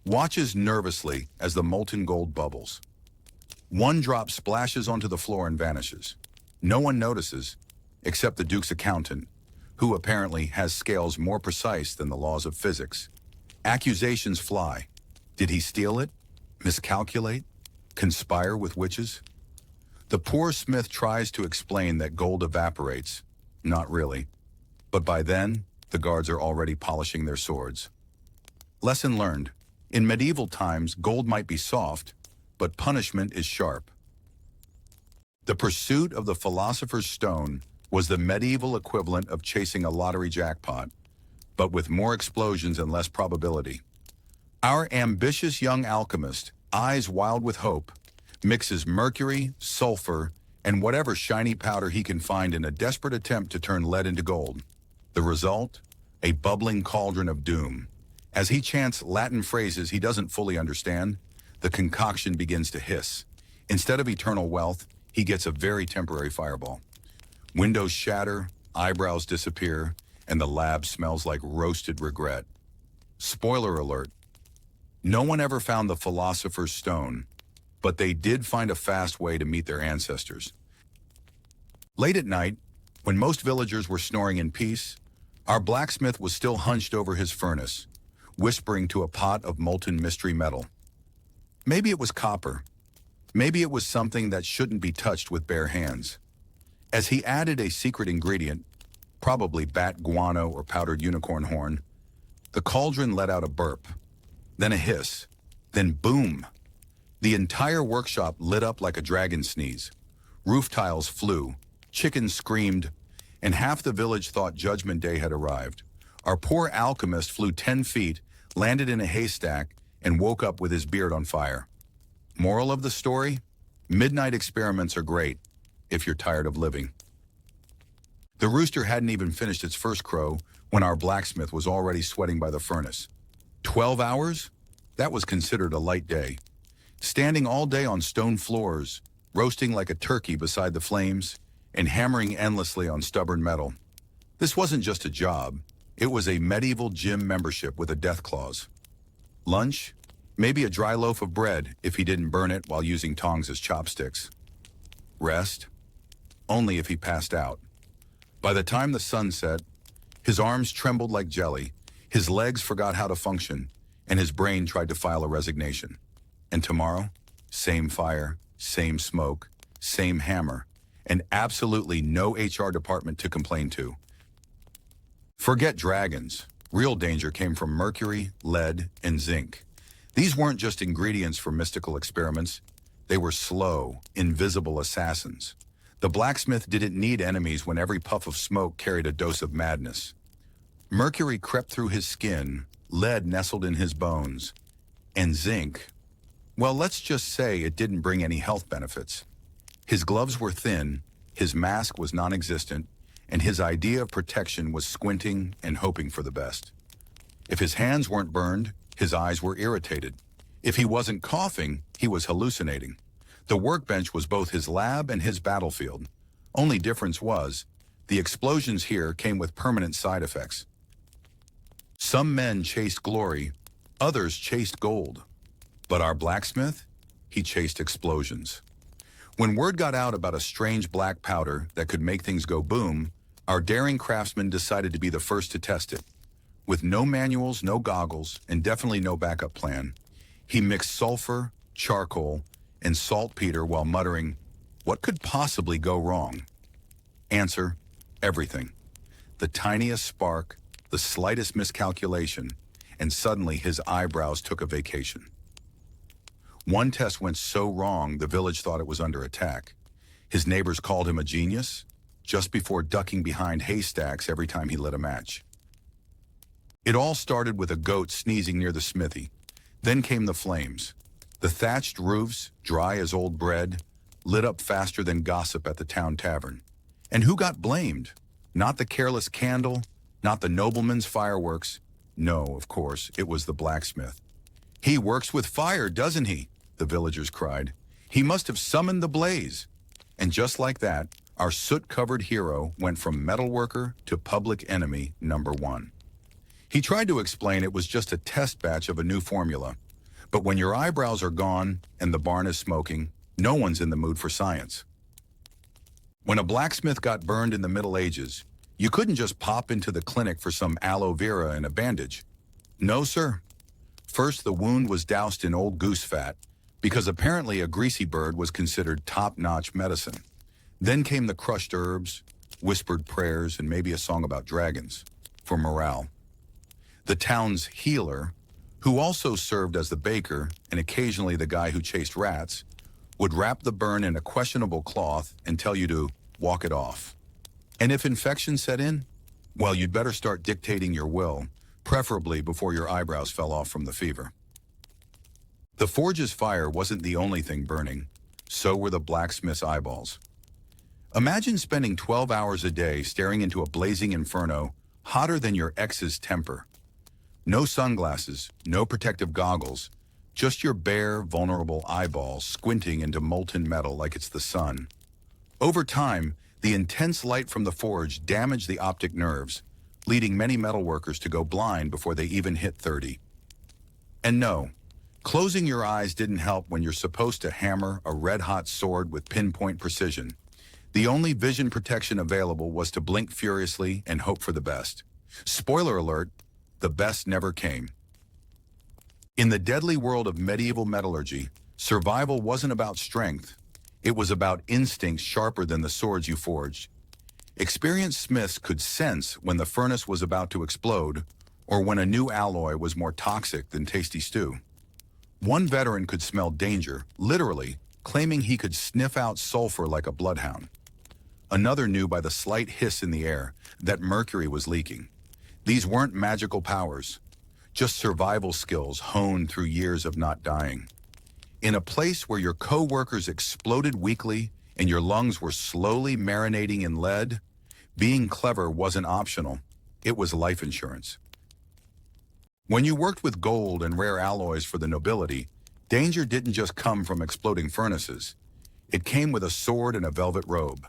watches nervously as the molten gold bubbles. One drop splashes onto the floor and vanishes. No one notices, except the Duke's accountant, who apparently has scales more precise than the laws of physics. Accusations fly. Did he steal it? Miscalculate? Conspire with witches? The poor smith tries to explain that gold evaporates. Not really. But by then, the guards are already polishing their swords. Lesson learned. In medieval times, gold might be soft, but punishment is sharp. The pursuit of the philosopher's stone was the medieval equivalent of chasing a lottery jackpot, but with more explosions and less probability. Our ambitious young alchemist, eyes wild with hope, mixes mercury, sulfur, and whatever shiny powder he can find in a desperate attempt to turn lead into gold. The result? A bubbling cauldron of doom. As he chants Latin phrases he doesn't fully understand, the concoction begins to hiss. Instead of eternal wealth, he gets a very temporary fireball. Windows shatter, eyebrows disappear, and the lab smells like roasted regret. Spoiler alert. No one ever found the Philosopher's Stone, but they did find a fast way to meet their ancestors. Late at night, when most villagers were snoring in peace, our blacksmith was still hunched over his furnace, whispering to a pot of molten mystery metal. Maybe it was copper. Maybe it was something that shouldn't be touched with bare hands. As he added a secret ingredient, probably bat guano or powdered unicorn horn, the cauldron let out a burp, then a hiss, then boom. The entire workshop lit up like a dragon sneeze. Roof tiles flew, chickens screamed, and half the village thought Judgment Day had arrived. Our poor alchemist flew 10 feet, landed in a haystack, and woke up with his beard on fire. Moral of the story? Midnight experiments are great, if you're tired of living. The rooster hadn't even finished its first crow when our blacksmith was already sweating by the furnace. 12 hours? That was considered a light day. Standing all day on stone floors, roasting like a turkey beside the flames, and hammering endlessly on stubborn metal. This wasn't just a job. It was a medieval gym membership with a death clause. Lunch? Maybe a dry loaf of bread if he didn't burn it while using tongs as chopsticks. Rest? Only if he passed out. By the time the sun set, his arms trembled like jelly, his legs forgot how to function, and his brain tried to file a resignation. And tomorrow, same fire, same smoke, same hammer, and absolutely no HR department to complain to. Forget dragons. Real danger came from mercury, lead, and zinc. These weren't just ingredients for mystical experiments. They were slow, invisible assassins. The blacksmith didn't need enemies when every puff of smoke carried a dose of madness. Mercury crept through his skin, lead nestled in his bones, and zinc, well, let's just say it didn't bring any health benefits. His gloves were thin, his mask was non-existent, and his idea of protection was squinting and hoping for the best. If his hands weren't burned, his eyes were irritated. If he wasn't coughing, he was hallucinating. The workbench was both his lab and his battlefield. Only difference was, the explosions here came with permanent side effects. Some men chased glory, others chased gold. But our blacksmith, he chased explosions. When word got out about a strange black powder that could make things go boom, our daring craftsman decided to be the first to test it. With no manuals, no goggles, and definitely no backup plan, he mixed sulfur, charcoal, and saltpeter while muttering, "What could possibly go wrong?" Answer, everything. The tiniest spark, the slightest miscalculation, and suddenly his eyebrows took a vacation. One test went so wrong, the village thought it was under attack. His neighbors called him a genius, just before ducking behind haystacks every time he lit a match. It all started with a goat sneezing near the smithy. Then came the flames. The thatched roofs, dry as old bread, lit up faster than gossip at the town tavern. And who got blamed? Not the careless candle, not the nobleman's fireworks. No, of course, it was the blacksmith. "He works with fire, doesn't he?" the villagers cried. "He must have summoned the blaze." And just like that, our soot-covered hero went from metalworker to public enemy number one. He tried to explain it was just a test batch of a new formula. But when your eyebrows are gone and the barn is smoking, no one's in the mood for science. When a blacksmith got burned in the Middle Ages, you couldn't just pop into the clinic for some aloe vera and a bandage. No, sir. First, the wound was doused in old goose fat, because apparently a greasy bird was considered top-notch medicine. Then came the crushed herbs, whispered prayers, and maybe a song about dragons, for morale. The town's healer, who also served as the baker and occasionally the guy who chased rats, would wrap the burn in a questionable cloth and tell you to walk it off. And if infection set in, well, you'd better start dictating your will, preferably before your eyebrows fell off from the fever. The forge's fire wasn't the only thing burning, so were the blacksmith's eyeballs. Imagine spending 12 hours a day staring into a blazing inferno, hotter than your ex's temper. No sunglasses, no protective goggles, just your bare, vulnerable eyeballs squinting into molten metal like it's the sun. Over time, the intense light from the forge damaged the optic nerves, leading many metalworkers to go blind before they even hit 30. And no, closing your eyes didn't help when you're supposed to hammer a red-hot sword with pinpoint precision. The only vision protection available was to blink furiously and hope for the best. Spoiler alert, the best never came. In the deadly world of medieval metallurgy, survival wasn't about strength. It was about instincts sharper than the swords you forged. Experienced smiths could sense when the furnace was about to explode or when a new alloy was more toxic than tasty stew. One veteran could smell danger, literally, claiming he could sniff out sulfur like a bloodhound. Another knew by the slight hiss in the air that mercury was leaking. These weren't magical powers, just survival skills honed through years of not dying. In a place where your co-workers exploded weakly and your lungs were slowly marinating in lead, being clever wasn't optional, it was life insurance. When you worked with gold and rare alloys for the nobility, danger didn't just come from exploding furnaces. It came with a sword and a velvet robe.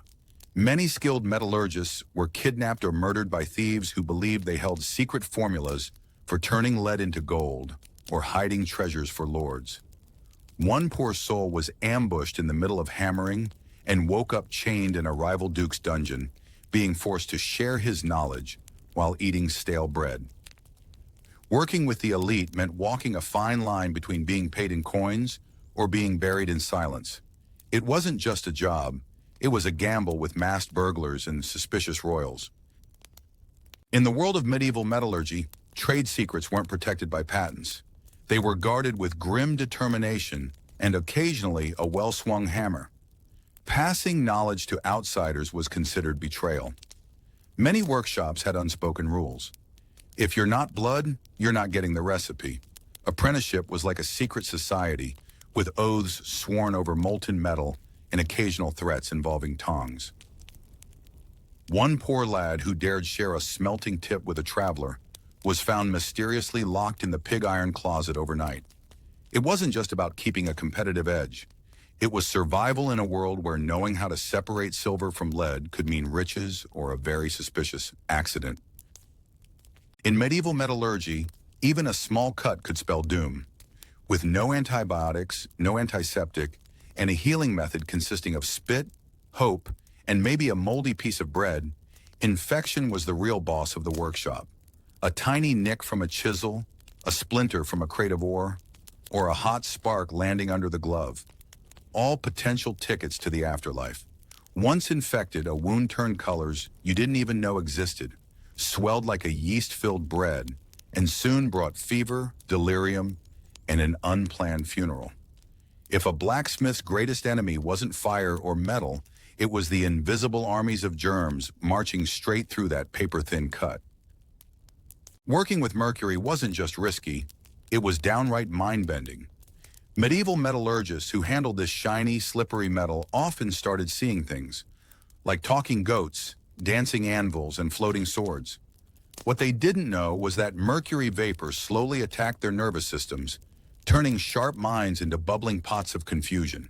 Many skilled metallurgists were kidnapped or murdered by thieves who believed they held secret formulas for turning lead into gold or hiding treasures for lords. One poor soul was ambushed in the middle of hammering and woke up chained in a rival duke's dungeon, being forced to share his knowledge while eating stale bread. Working with the elite meant walking a fine line between being paid in coins or being buried in silence. It wasn't just a job, it was a gamble with masked burglars and suspicious royals. In the world of medieval metallurgy, trade secrets weren't protected by patents. They were guarded with grim determination and occasionally a well-swung hammer. Passing knowledge to outsiders was considered betrayal. Many workshops had unspoken rules. If you're not blood, you're not getting the recipe. Apprenticeship was like a secret society, with oaths sworn over molten metal and occasional threats involving tongs. One poor lad who dared share a smelting tip with a traveler was found mysteriously locked in the pig iron closet overnight. It wasn't just about keeping a competitive edge. It was survival in a world where knowing how to separate silver from lead could mean riches or a very suspicious accident. In medieval metallurgy, even a small cut could spell doom. With no antibiotics, no antiseptic, and a healing method consisting of spit, hope, and maybe a moldy piece of bread, infection was the real boss of the workshop. A tiny nick from a chisel, a splinter from a crate of ore, or a hot spark landing under the glove. All potential tickets to the afterlife. Once infected, a wound turned colors you didn't even know existed, swelled like a yeast-filled bread, and soon brought fever, delirium, and an unplanned funeral. If a blacksmith's greatest enemy wasn't fire or metal, it was the invisible armies of germs marching straight through that paper-thin cut. Working with mercury wasn't just risky, it was downright mind-bending. Medieval metallurgists who handled this shiny, slippery metal often started seeing things, like talking goats, dancing anvils, and floating swords. What they didn't know was that mercury vapor slowly attacked their nervous systems, turning sharp minds into bubbling pots of confusion.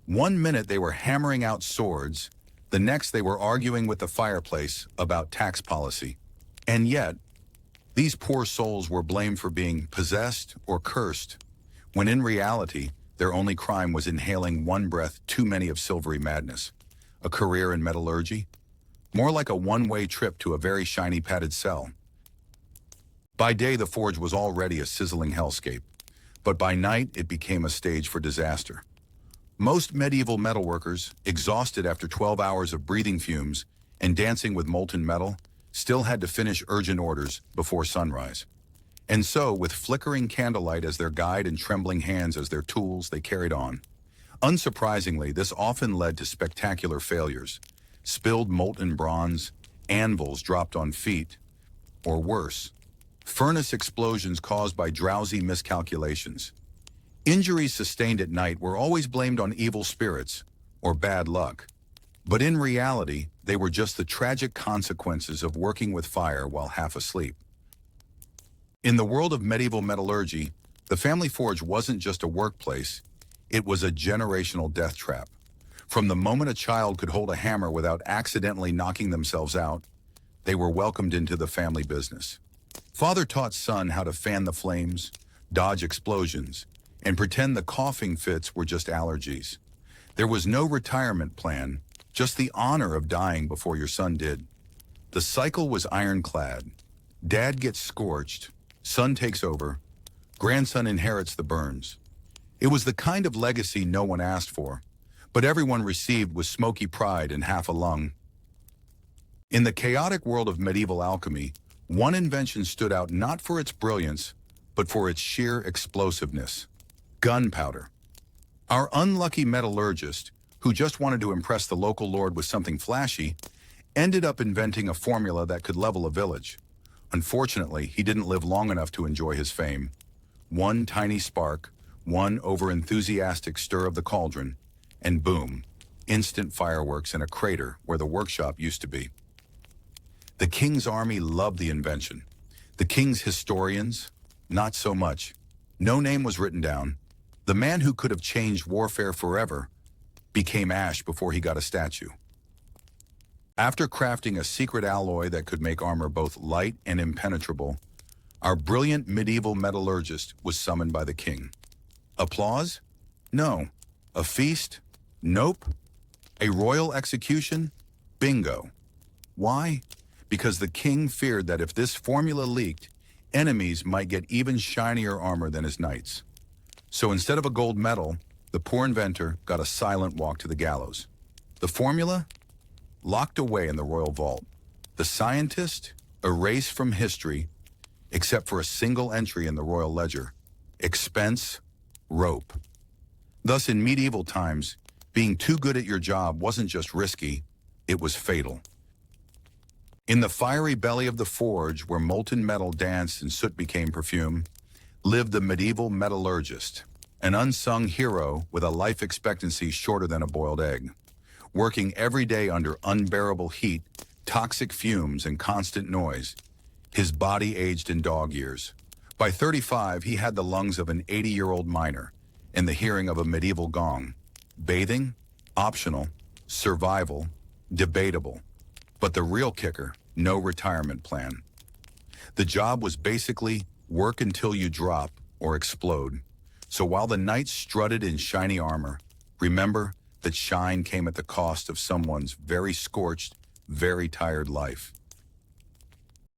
One minute they were hammering out swords, the next they were arguing with the fireplace about tax policy. And yet, these poor souls were blamed for being possessed or cursed, when in reality, their only crime was inhaling one breath too many of silvery madness. A career in metallurgy? More like a one-way trip to a very shiny padded cell. By day, the forge was already a sizzling hellscape, but by night, it became a stage for disaster. Most medieval metalworkers, exhausted after 12 hours of breathing fumes and dancing with molten metal, still had to finish urgent orders before sunrise. And so, with flickering candlelight as their guide and trembling hands as their tools, they carried on. Unsurprisingly, this often led to spectacular failures. spilled molten bronze, anvils dropped on feet, or worse, furnace explosions caused by drowsy miscalculations. Injuries sustained at night were always blamed on evil spirits or bad luck. But in reality, they were just the tragic consequences of working with fire while half asleep. In the world of medieval metallurgy, the family forge wasn't just a workplace, it was a generational death trap. From the moment a child could hold a hammer without accidentally knocking themselves out, they were welcomed into the family business. Father taught son how to fan the flames, dodge explosions, and pretend the coughing fits were just allergies. There was no retirement plan, just the honor of dying before your son did. The cycle was ironclad. Dad gets scorched, son takes over, grandson inherits the burns. It was the kind of legacy no one asked for, but everyone received with smoky pride and half a lung. In the chaotic world of medieval alchemy, one invention stood out not for its brilliance, but for its sheer explosiveness: gunpowder. Our unlucky metallurgist, who just wanted to impress the local lord with something flashy, ended up inventing a formula that could level a village. Unfortunately, he didn't live long enough to enjoy his fame. One tiny spark, one over-enthusiastic stir of the cauldron, and boom, instant fireworks in a crater where the workshop used to be. The king's army loved the invention. The king's historians, not so much. No name was written down. The man who could have changed warfare forever became ash before he got a statue. After crafting a secret alloy that could make armor both light and impenetrable, our brilliant medieval metallurgist was summoned by the king. Applause? No. A feast? Nope. A royal execution? Bingo. Why? Because the king feared that if this formula leaked, enemies might get even shinier armor than his knights. So instead of a gold medal, the poor inventor got a silent walk to the gallows. The formula? Locked away in the royal vault. The scientist? Erased from history, except for a single entry in the royal ledger: expense, rope. Thus, in medieval times, being too good at your job wasn't just risky, it was fatal. In the fiery belly of the forge, where molten metal danced and soot became perfume, lived the medieval metallurgist, an unsung hero with a life expectancy shorter than a boiled egg. Working every day under unbearable heat, toxic fumes, and constant noise, his body aged in dog years. By 35, he had the lungs of an 80-year-old miner and the hearing of a medieval gong. Bathing? Optional. Survival? Debatable. But the real kicker: no retirement plan. The job was basically work until you drop or explode. So while the knights strutted in shiny armor, remember that shine came at the cost of someone's very scorched, very tired life.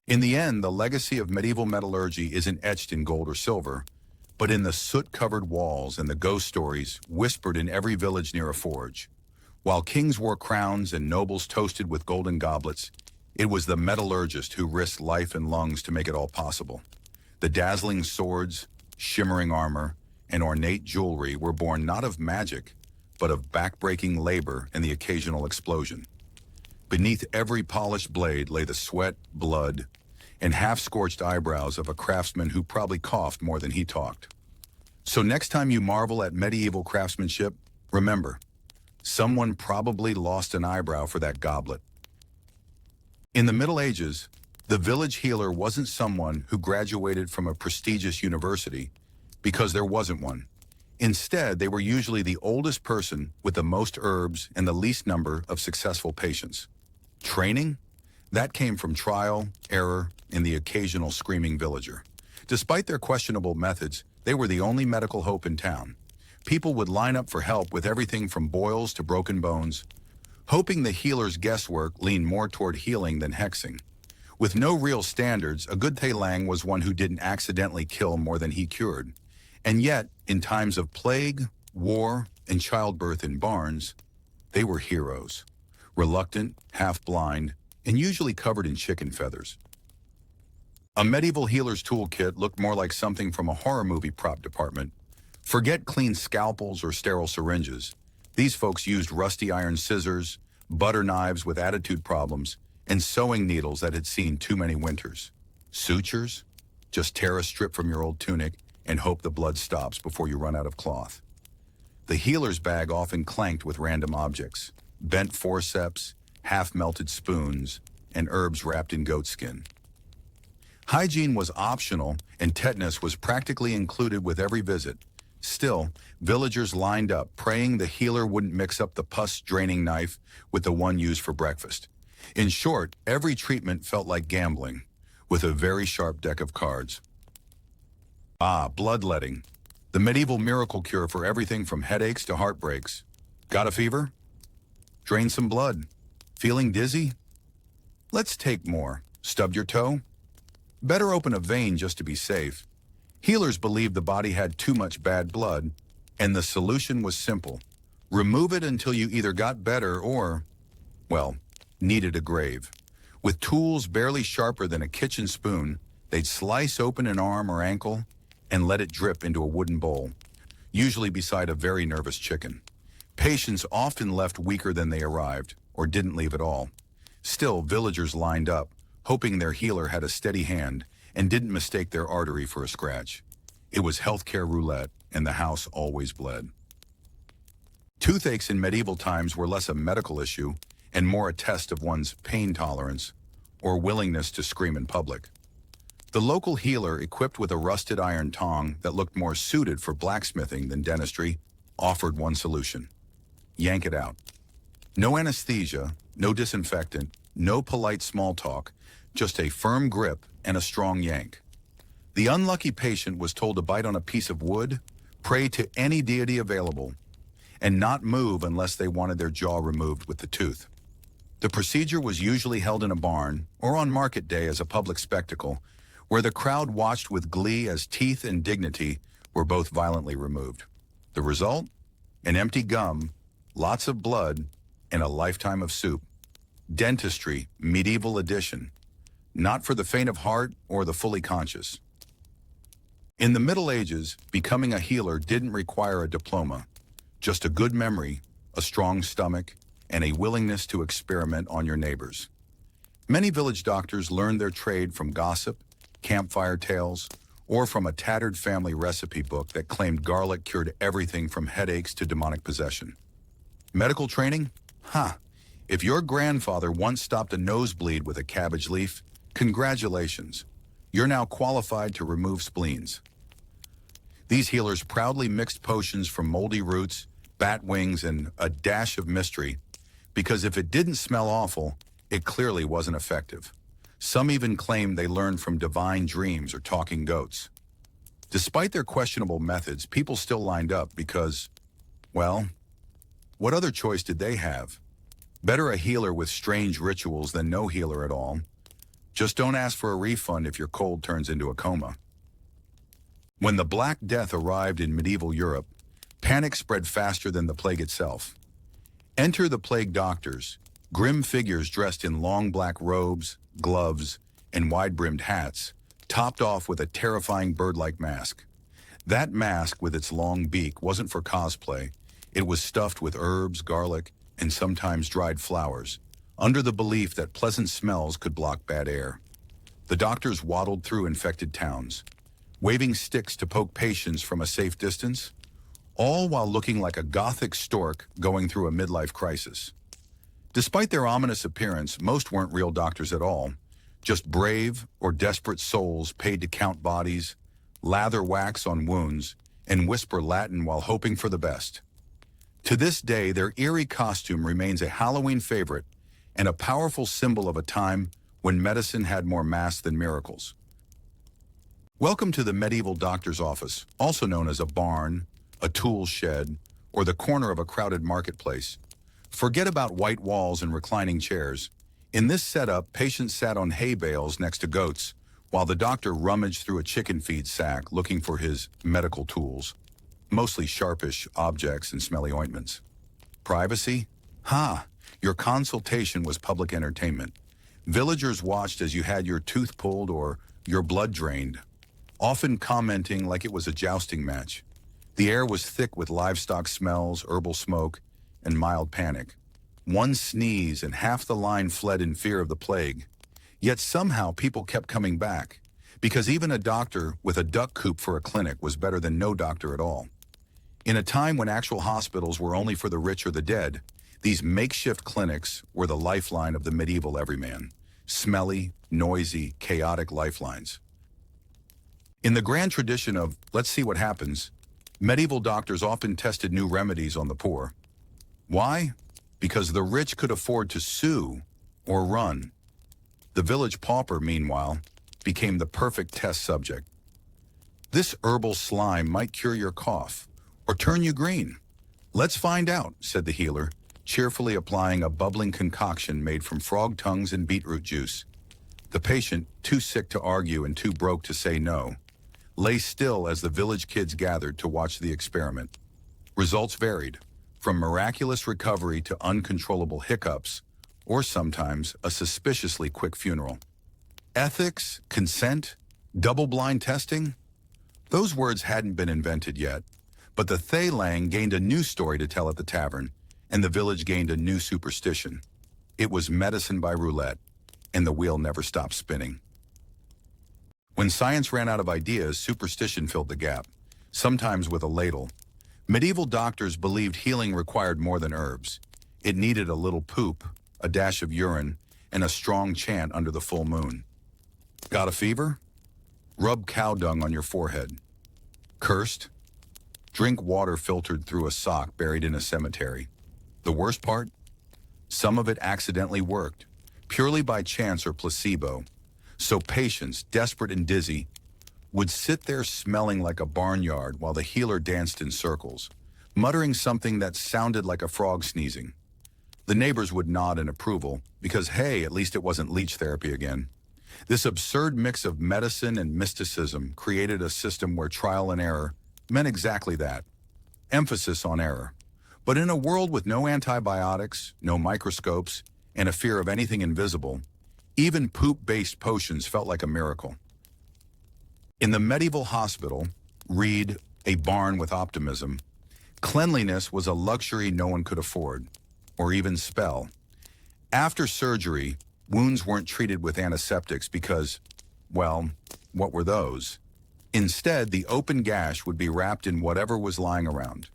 In the end, the legacy of medieval metallurgy isn't etched in gold or silver, but in the soot-covered walls and the ghost stories whispered in every village near a forge. While kings wore crowns and nobles toasted with golden goblets, it was the metallurgist who risked life and lungs to make it all possible. The dazzling swords, shimmering armor, and ornate jewelry were born not of magic, but of back-breaking labor and the occasional explosion. Beneath every polished blade lay the sweat, blood, and half-scorched eyebrows of a craftsman who probably coughed more than he talked. So next time you marvel at medieval craftsmanship, remember, someone probably lost an eyebrow for that goblet. In the Middle Ages, the village healer wasn't someone who graduated from a prestigious university, because there wasn't one. Instead, they were usually the oldest person with the most herbs and the least number of successful patients. Training? That came from trial, error, and the occasional screaming villager. Despite their questionable methods, they were the only medical hope in town. People would line up for help with everything from boils to broken bones, hoping the healer's guesswork leaned more toward healing than hexing. With no real standards, a good Lang was one who didn't accidentally kill more than he cured. And yet, in times of plague, war, and childbirth in barns, they were heroes. Reluctant, half-blind, and usually covered in chicken feathers. A medieval healer's toolkit looked more like something from a horror movie prop department. Forget clean scalpels or sterile syringes. These folks used rusty iron scissors, butter knives with attitude problems, and sewing needles that had seen too many winters. Sutures? Just tear a strip from your old tunic and hope the blood stops before you run out of cloth. The healer's bag often clanked with random objects, bent forceps, half-melted spoons, and herbs wrapped in goatskin. Hygiene was optional, and tetanus was practically included with every visit. Still, villagers lined up, praying the healer wouldn't mix up the pus-draining knife with the one used for breakfast. In short, every treatment felt like gambling, with a very sharp deck of cards. Bloodletting. The medieval miracle cure for everything from headaches to heartbreaks. Got a fever? Drain some blood. Feeling dizzy? Let's take more. Stubbed your toe? Better open a vein just to be safe. Healers believed the body had too much bad blood, and the solution was simple. Remove it until you either got better or, well, needed a grave. With tools barely sharper than a kitchen spoon, they'd slice open an arm or ankle and let it drip into a wooden bowl, usually beside a very nervous chicken. Patients often left weaker than they arrived, or didn't leave at all. Still, villagers lined up, hoping their healer had a steady hand and didn't mistake their artery for a scratch. It was healthcare roulette, and the house always bled. Toothaches in medieval times were less a medical issue and more a test of one's pain tolerance or willingness to scream in public. The local healer, equipped with a rusted iron tong that looked more suited for blacksmithing than dentistry, offered one solution: yank it out. No anesthesia, no disinfectant, no polite small talk, just a firm grip and a strong yank. The unlucky patient was told to bite on a piece of wood, pray to any deity available, and not move unless they wanted their jaw removed with the tooth. The procedure was usually held in a barn or on market day as a public spectacle, where the crowd watched with glee as teeth and dignity were both violently removed. The result? An empty gum, lots of blood, and a lifetime of soup. Dentistry, medieval edition. Not for the faint of heart or the fully conscious. In the Middle Ages, becoming a healer didn't require a diploma, just a good memory, a strong stomach, and a willingness to experiment on your neighbors. Many village doctors learned their trade from gossip, campfire tales, or from a tattered family recipe book that claimed garlic cured everything from headaches to demonic possession. Medical training? If your grandfather once stopped a nosebleed with a cabbage leaf, congratulations. You're now qualified to remove spleens. These healers proudly mixed potions from moldy roots, bat wings, and a dash of mystery, because if it didn't smell awful, it clearly wasn't effective. Some even claimed they learned from divine dreams or talking goats. Despite their questionable methods, people still lined up because, well, what other choice did they have? Better a healer with strange rituals than no healer at all. Just don't ask for a refund if your cold turns into a coma. When the Black Death arrived in medieval Europe, panic spread faster than the plague itself. Enter the plague doctors, grim figures dressed in long black robes, gloves, and wide-brimmed hats, topped off with a terrifying bird-like mask. That mask, with its long beak, wasn't for cosplay. It was stuffed with herbs, garlic, and sometimes dried flowers, under the belief that pleasant smells could block bad air. The doctors waddled through infected towns, waving sticks to poke patients from a safe distance, all while looking like a gothic stork going through a midlife crisis. Despite their ominous appearance, most weren't real doctors at all, just brave or desperate souls paid to count bodies, lather wax on wounds, and whisper Latin while hoping for the best. To this day, their eerie costume remains a Halloween favorite and a powerful symbol of a time when medicine had more masks than miracles. Welcome to the medieval doctor's office, also known as a barn, a tool shed, or the corner of a crowded marketplace. Forget about white walls and reclining chairs. In this setup, patients sat on hay bales next to goats, while the doctor rummaged through a chicken feed sack looking for his medical tools, mostly sharpish objects and smelly ointments. Privacy? Your consultation was public entertainment. Villagers watched as you had your tooth pulled or your blood drained, often commenting like it was a jousting match. The air was thick with livestock smells, herbal smoke, and mild panic. One sneeze and half the line fled in fear of the plague. Yet somehow people kept coming back, because even a doctor with a duck coop for a clinic was better than no doctor at all. In a time when actual hospitals were only for the rich or the dead, these makeshift clinics were the lifeline of the medieval everyman. Smelly, noisy, chaotic lifelines. In the grand tradition of let's see what happens, medieval doctors often tested new remedies on the poor. Why? Because the rich could afford to sue or run. The village pauper, meanwhile, became the perfect test subject. This herbal slime might cure your cough or turn you green. Let's find out, said the healer, cheerfully applying a bubbling concoction made from frog tongues and beetroot juice. The patient, too sick to argue and too broke to say no, lay still as the village kids gathered to watch the experiment. Results varied, from miraculous recovery to uncontrollable hiccups, or sometimes a suspiciously quick funeral. Ethics, consent, double-blind testing? Those words hadn't been invented yet, but the Thay Lang gained a new story to tell at the tavern, and the village gained a new superstition. It was medicine by roulette, and the wheel never stopped spinning. When science ran out of ideas, superstition filled the gap, sometimes with a ladle. Medieval doctors believed healing required more than herbs. It needed a little poop, a dash of urine, and a strong chant under the full moon. Got a fever? Rub cow dung on your forehead. Cursed? Drink water filtered through a sock buried in a cemetery. The worst part? Some of it accidentally worked, purely by chance or placebo. So patients, desperate and dizzy, would sit there smelling like a barnyard while the healer danced in circles, muttering something that sounded like a frog sneezing. The neighbors would nod in approval, because hey, at least it wasn't leech therapy again. This absurd mix of medicine and mysticism created a system where trial and error meant exactly that. Emphasis on error. But in a world with no antibiotics, no microscopes, and a fear of anything invisible, even poop-based potions felt like a miracle. In the medieval hospital, read A Barn with Optimism, cleanliness was a luxury no one could afford, or even spell. After surgery, wounds weren't treated with antiseptics because, well, what were those? Instead, the open gash would be wrapped in whatever was lying around.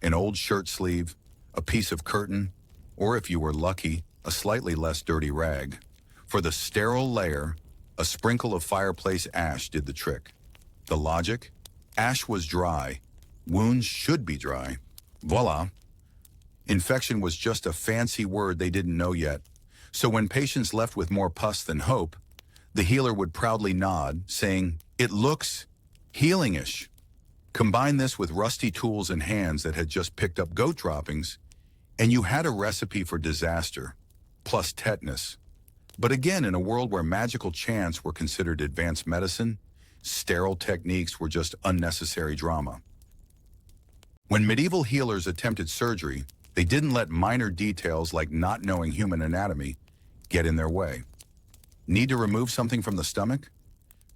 An old shirt sleeve, a piece of curtain, or if you were lucky, a slightly less dirty rag. For the sterile layer, a sprinkle of fireplace ash did the trick. The logic? Ash was dry. Wounds should be dry. Voila. Infection was just a fancy word they didn't know yet. So when patients left with more pus than hope, the healer would proudly nod, saying, "It looks healing-ish." Combine this with rusty tools and hands that had just picked up goat droppings, and you had a recipe for disaster, plus tetanus. But again, in a world where magical chants were considered advanced medicine, sterile techniques were just unnecessary drama. When medieval healers attempted surgery, they didn't let minor details like not knowing human anatomy get in their way. Need to remove something from the stomach?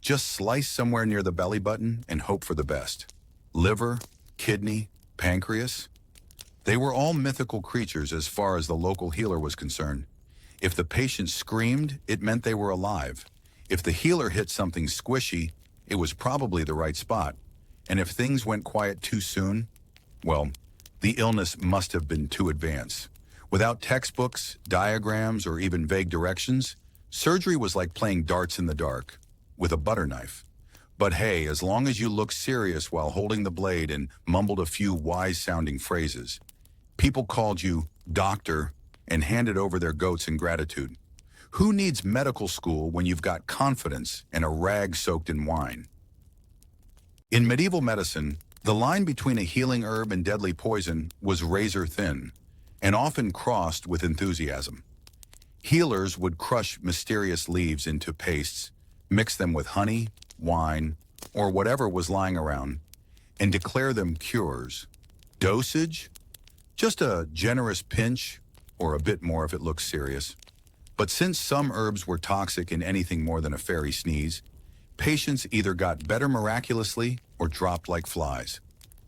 Just slice somewhere near the belly button and hope for the best. Liver, kidney, pancreas? They were all mythical creatures as far as the local healer was concerned. If the patient screamed, it meant they were alive. If the healer hit something squishy, it was probably the right spot. And if things went quiet too soon, well, the illness must have been too advanced. Without textbooks, diagrams, or even vague directions, surgery was like playing darts in the dark, with a butter knife. But hey, as long as you looked serious while holding the blade and mumbled a few wise-sounding phrases, people called you doctor and handed over their goats in gratitude. Who needs medical school when you've got confidence and a rag soaked in wine? In medieval medicine, the line between a healing herb and deadly poison was razor thin, and often crossed with enthusiasm. Healers would crush mysterious leaves into pastes, mix them with honey, wine, or whatever was lying around, and declare them cures. Dosage? Just a generous pinch, or a bit more if it looks serious. But since some herbs were toxic in anything more than a fairy sneeze, patients either got better miraculously or dropped like flies.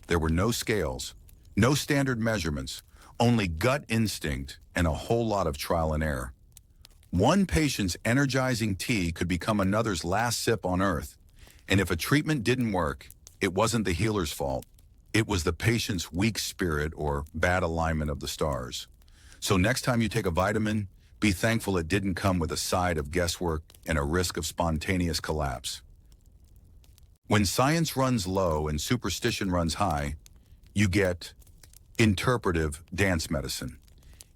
There were no scales, no standard measurements, Only gut instinct and a whole lot of trial and error. One patient's energizing tea could become another's last sip on earth. And if a treatment didn't work, it wasn't the healer's fault. It was the patient's weak spirit or bad alignment of the stars. So next time you take a vitamin, be thankful it didn't come with a side of guesswork and a risk of spontaneous collapse. When science runs low and superstition runs high, you get interpretive dance medicine.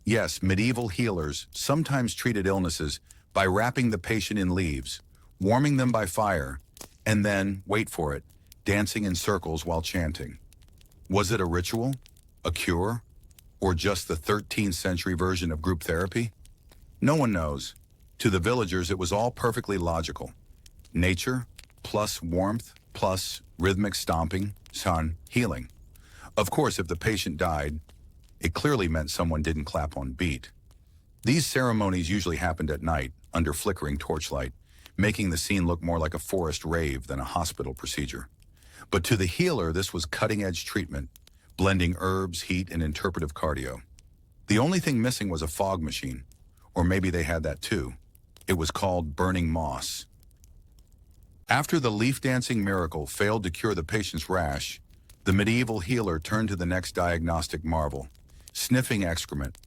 Yes, medieval healers sometimes treated illnesses by wrapping the patient in leaves, warming them by fire, and then, wait for it, dancing in circles while chanting. Was it a ritual, a cure, or just the 13th century version of group therapy? No one knows. To the villagers, it was all perfectly logical. Nature, plus warmth, plus rhythmic stomping, sun, healing. Of course, if the patient died, it clearly meant someone didn't clap on beat. These ceremonies usually happened at night, under flickering torchlight, making the scene look more like a forest rave than a hospital procedure. But to the healer, this was cutting-edge treatment, blending herbs, heat, and interpretive cardio. The only thing missing was a fog machine, or maybe they had that too. It was called burning moss. After the leaf dancing miracle failed to cure the patient's rash, the medieval healer turned to the next diagnostic marvel, sniffing excrement.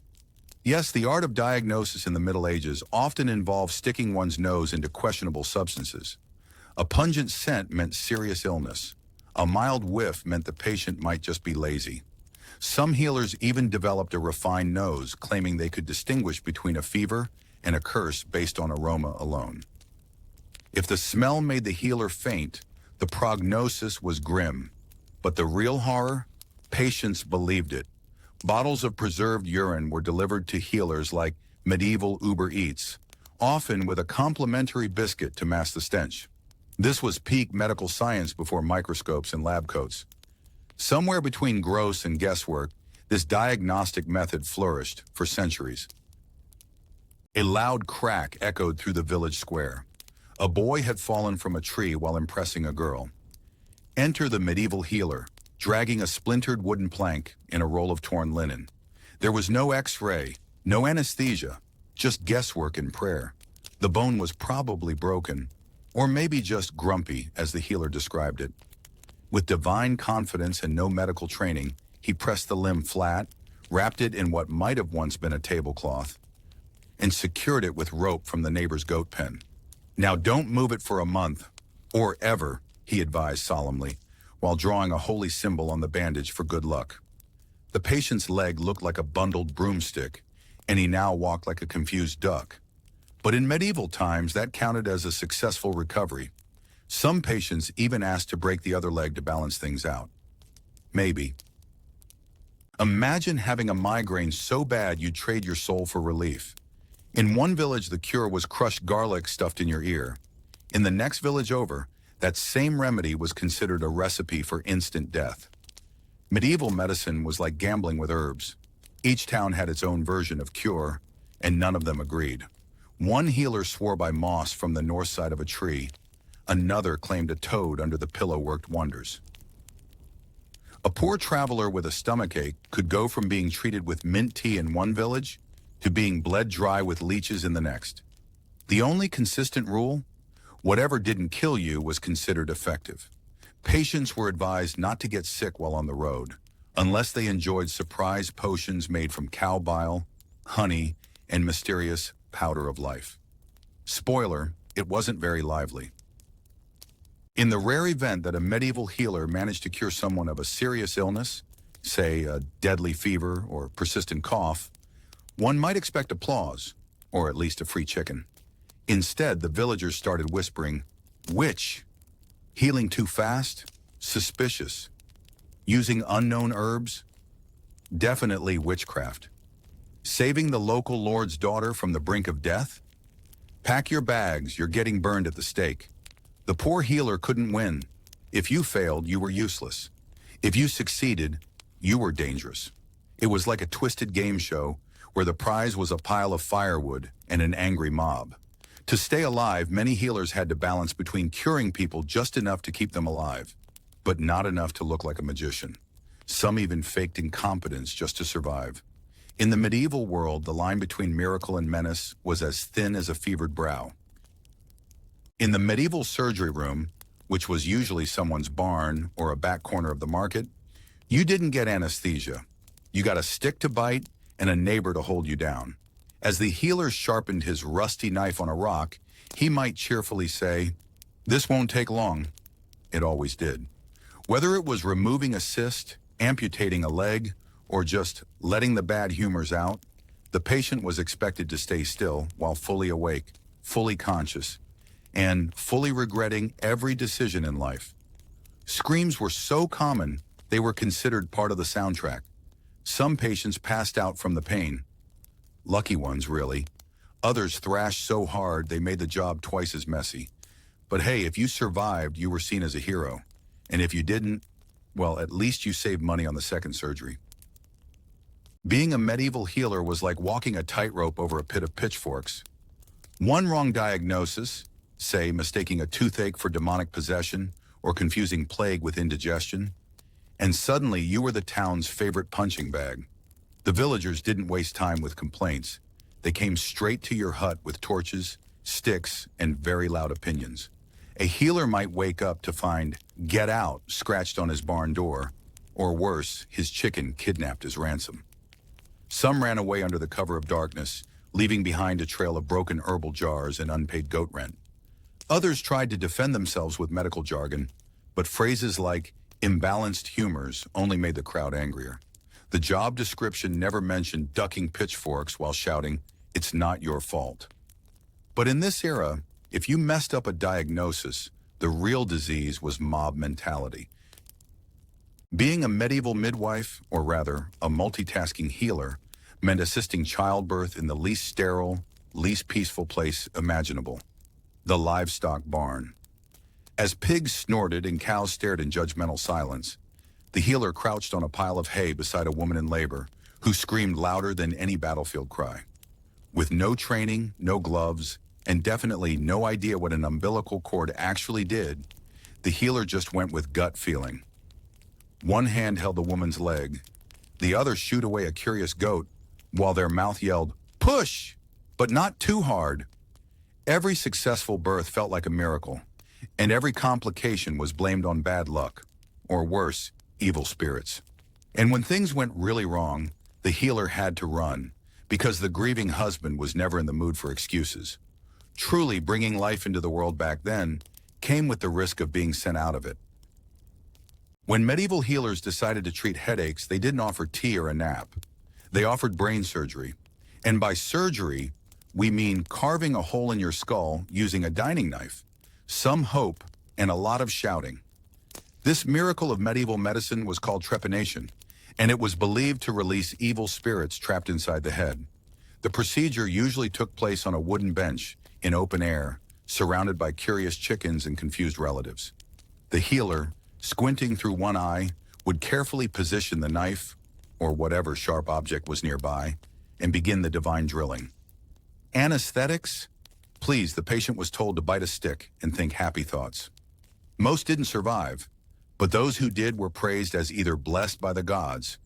Yes, the art of diagnosis in the Middle Ages often involved sticking one's nose into questionable substances. A pungent scent meant serious illness. A mild whiff meant the patient might just be lazy. Some healers even developed a refined nose, claiming they could distinguish between a fever and a curse based on aroma alone. If the smell made the healer faint, the prognosis was grim. But the real horror? Patients believed it. Bottles of preserved urine were delivered to healers like medieval Uber Eats, often with a complimentary biscuit to mask the stench. This was peak medical science before microscopes and lab coats. Somewhere between gross and guesswork, this diagnostic method flourished for centuries. A loud crack echoed through the village square. A boy had fallen from a tree while impressing a girl. Enter the medieval healer, dragging a splintered wooden plank in a roll of torn linen. There was no X-ray, no anesthesia, just guesswork and prayer. The bone was probably broken, or maybe just grumpy, as the healer described it. With divine confidence and no medical training, he pressed the limb flat, wrapped it in what might have once been a tablecloth, and secured it with rope from the neighbor's goat pen. Now don't move it for a month, or ever, he advised solemnly, while drawing a holy symbol on the bandage for good luck. The patient's leg looked like a bundled broomstick, and he now walked like a confused duck. But in medieval times, that counted as a successful recovery. Some patients even asked to break the other leg to balance things out. Maybe. Imagine having a migraine so bad you'd trade your soul for relief. In one village, the cure was crushed garlic stuffed in your ear. In the next village over, that same remedy was considered a recipe for instant death. Medieval medicine was like gambling with herbs. Each town had its own version of cure, and none of them agreed. One healer swore by moss from the north side of a tree. Another claimed a toad under the pillow worked wonders. A poor traveler with a stomachache could go from being treated with mint tea in one village to being bled dry with leeches in the next. The only consistent rule? Whatever didn't kill you was considered effective. Patients were advised not to get sick while on the road, unless they enjoyed surprise potions made from cow bile, honey, and mysterious powder of life. Spoiler, it wasn't very lively. In the rare event that a medieval healer managed to cure someone of a serious illness, say a deadly fever or persistent cough, one might expect applause, or at least a free chicken. Instead, the villagers started whispering, "Witch! Healing too fast? Suspicious. Using unknown herbs? Definitely witchcraft. Saving the local lord's daughter from the brink of death? Pack your bags, you're getting burned at the stake." The poor healer couldn't win. If you failed, you were useless. If you succeeded, you were dangerous. It was like a twisted game show where the prize was a pile of firewood and an angry mob. To stay alive, many healers had to balance between curing people just enough to keep them alive, but not enough to look like a magician. Some even faked incompetence just to survive. In the medieval world, the line between miracle and menace was as thin as a fevered brow. In the medieval surgery room, which was usually someone's barn or a back corner of the market, you didn't get anesthesia. You got a stick to bite and a neighbor to hold you down. As the healer sharpened his rusty knife on a rock, he might cheerfully say, "This won't take long." It always did. Whether it was removing a cyst, amputating a leg, or just letting the bad humors out, the patient was expected to stay still while fully awake, fully conscious, and fully regretting every decision in life. Screams were so common, they were considered part of the soundtrack. Some patients passed out from the pain. Lucky ones, really. Others thrashed so hard they made the job twice as messy. But hey, if you survived, you were seen as a hero. And if you didn't, well, at least you saved money on the second surgery. Being a medieval healer was like walking a tightrope over a pit of pitchforks. One wrong diagnosis, say mistaking a toothache for demonic possession or confusing plague with indigestion, and suddenly you were the town's favorite punching bag. The villagers didn't waste time with complaints. They came straight to your hut with torches, sticks, and very loud opinions. A healer might wake up to find "Get out" scratched on his barn door, or worse, his chicken kidnapped as ransom. Some ran away under the cover of darkness, leaving behind a trail of broken herbal jars and unpaid goat rent. Others tried to defend themselves with medical jargon, but phrases like imbalanced humors only made the crowd angrier. The job description never mentioned ducking pitchforks while shouting, "It's not your fault." But in this era, if you messed up a diagnosis, the real disease was mob mentality. Being a medieval midwife, or rather, a multitasking healer, meant assisting childbirth in the least sterile, least peaceful place imaginable, the livestock barn. As pigs snorted and cows stared in judgmental silence, the healer crouched on a pile of hay beside a woman in labor who screamed louder than any battlefield cry. With no training, no gloves, and definitely no idea what an umbilical cord actually did, the healer just went with gut feeling. One hand held the woman's leg, the other shooed away a curious goat, while their mouth yelled, "Push!" but not too hard. Every successful birth felt like a miracle, and every complication was blamed on bad luck, or worse, evil spirits. And when things went really wrong, the healer had to run, because the grieving husband was never in the mood for excuses. Truly, bringing life into the world back then came with the risk of being sent out of it. When medieval healers decided to treat headaches, they didn't offer tea or a nap. They offered brain surgery. And by surgery, we mean carving a hole in your skull using a dining knife, some hope, and a lot of shouting. This miracle of medieval medicine was called trepanation, and it was believed to release evil spirits trapped inside the head. The procedure usually took place on a wooden bench in open air, surrounded by curious chickens and confused relatives. The healer, squinting through one eye, would carefully position the knife, or whatever sharp object was nearby, and begin the divine drilling. Anesthetics? Please, the patient was told to bite a stick and think happy thoughts. Most didn't survive, but those who did were praised as either blessed by the gods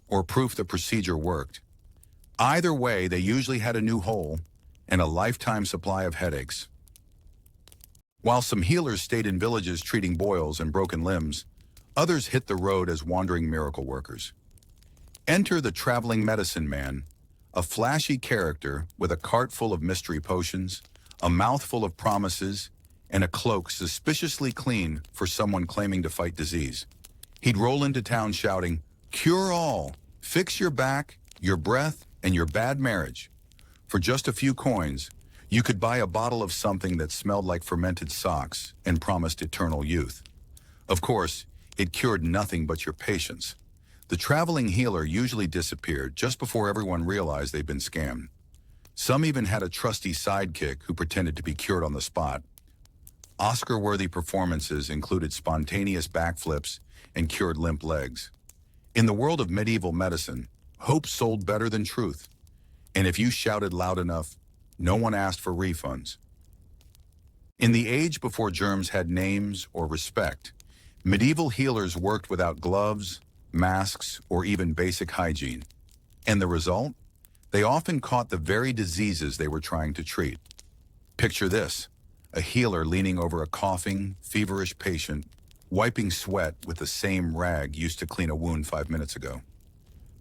or proof the procedure worked. Either way, they usually had a new hole and a lifetime supply of headaches. While some healers stayed in villages treating boils and broken limbs, others hit the road as wandering miracle workers. Enter the traveling medicine man, a flashy character with a cart full of mystery potions, a mouthful of promises, and a cloak suspiciously clean for someone claiming to fight disease. He'd roll into town shouting, "Cure all, fix your back, your breath, and your bad marriage." For just a few coins, you could buy a bottle of something that smelled like fermented socks and promised eternal youth. Of course, it cured nothing but your patience. The traveling healer usually disappeared just before everyone realized they'd been scammed. Some even had a trusty sidekick who pretended to be cured on the spot. Oscar-worthy performances included spontaneous backflips and cured limp legs. In the world of medieval medicine, hope sold better than truth. And if you shouted loud enough, no one asked for refunds. In the age before germs had names or respect, medieval healers worked without gloves, masks, or even basic hygiene. And the result? They often caught the very diseases they were trying to treat. Picture this: a healer leaning over a coughing, feverish patient, wiping sweat with the same rag used to clean a wound 5 minutes ago.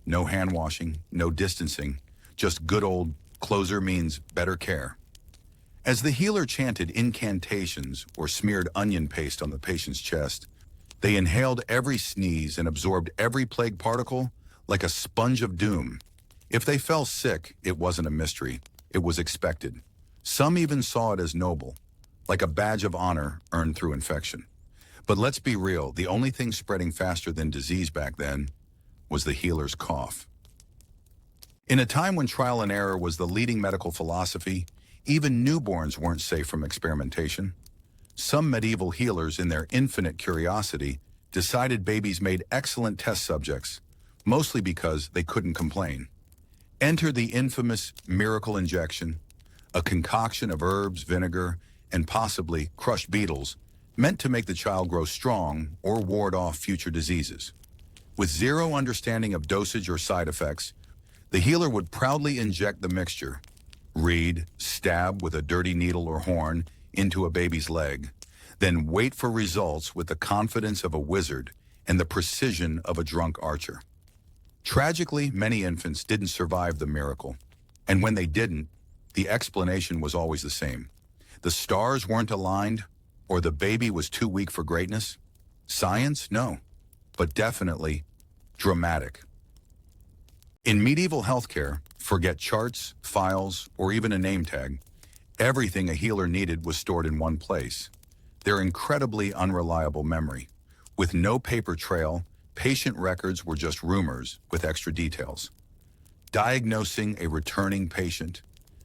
No hand washing, no distancing, just good old closer means better care. As the healer chanted incantations or smeared onion paste on the patient's chest, they inhaled every sneeze and absorbed every plague particle like a sponge of doom. If they fell sick, it wasn't a mystery. It was expected. Some even saw it as noble, like a badge of honor earned through infection. But let's be real, the only thing spreading faster than disease back then was the healer's cough. In a time when trial and error was the leading medical philosophy, even newborns weren't safe from experimentation. Some medieval healers, in their infinite curiosity, decided babies made excellent test subjects, mostly because they couldn't complain. Enter the infamous miracle injection, a concoction of herbs, vinegar, and possibly crushed beetles, meant to make the child grow strong or ward off future diseases. With zero understanding of dosage or side effects, the healer would proudly inject the mixture, read, stab with a dirty needle or horn into a baby's leg, then wait for results with the confidence of a wizard and the precision of a drunk archer. Tragically, many infants didn't survive the miracle, and when they didn't, the explanation was always the same. The stars weren't aligned, or the baby was too weak for greatness. Science? No, but definitely dramatic. In medieval healthcare, forget charts, files, or even a name tag. Everything a healer needed was stored in one place. Their incredibly unreliable memory. With no paper trail, patient records were just rumors with extra details. Diagnosing a returning patient,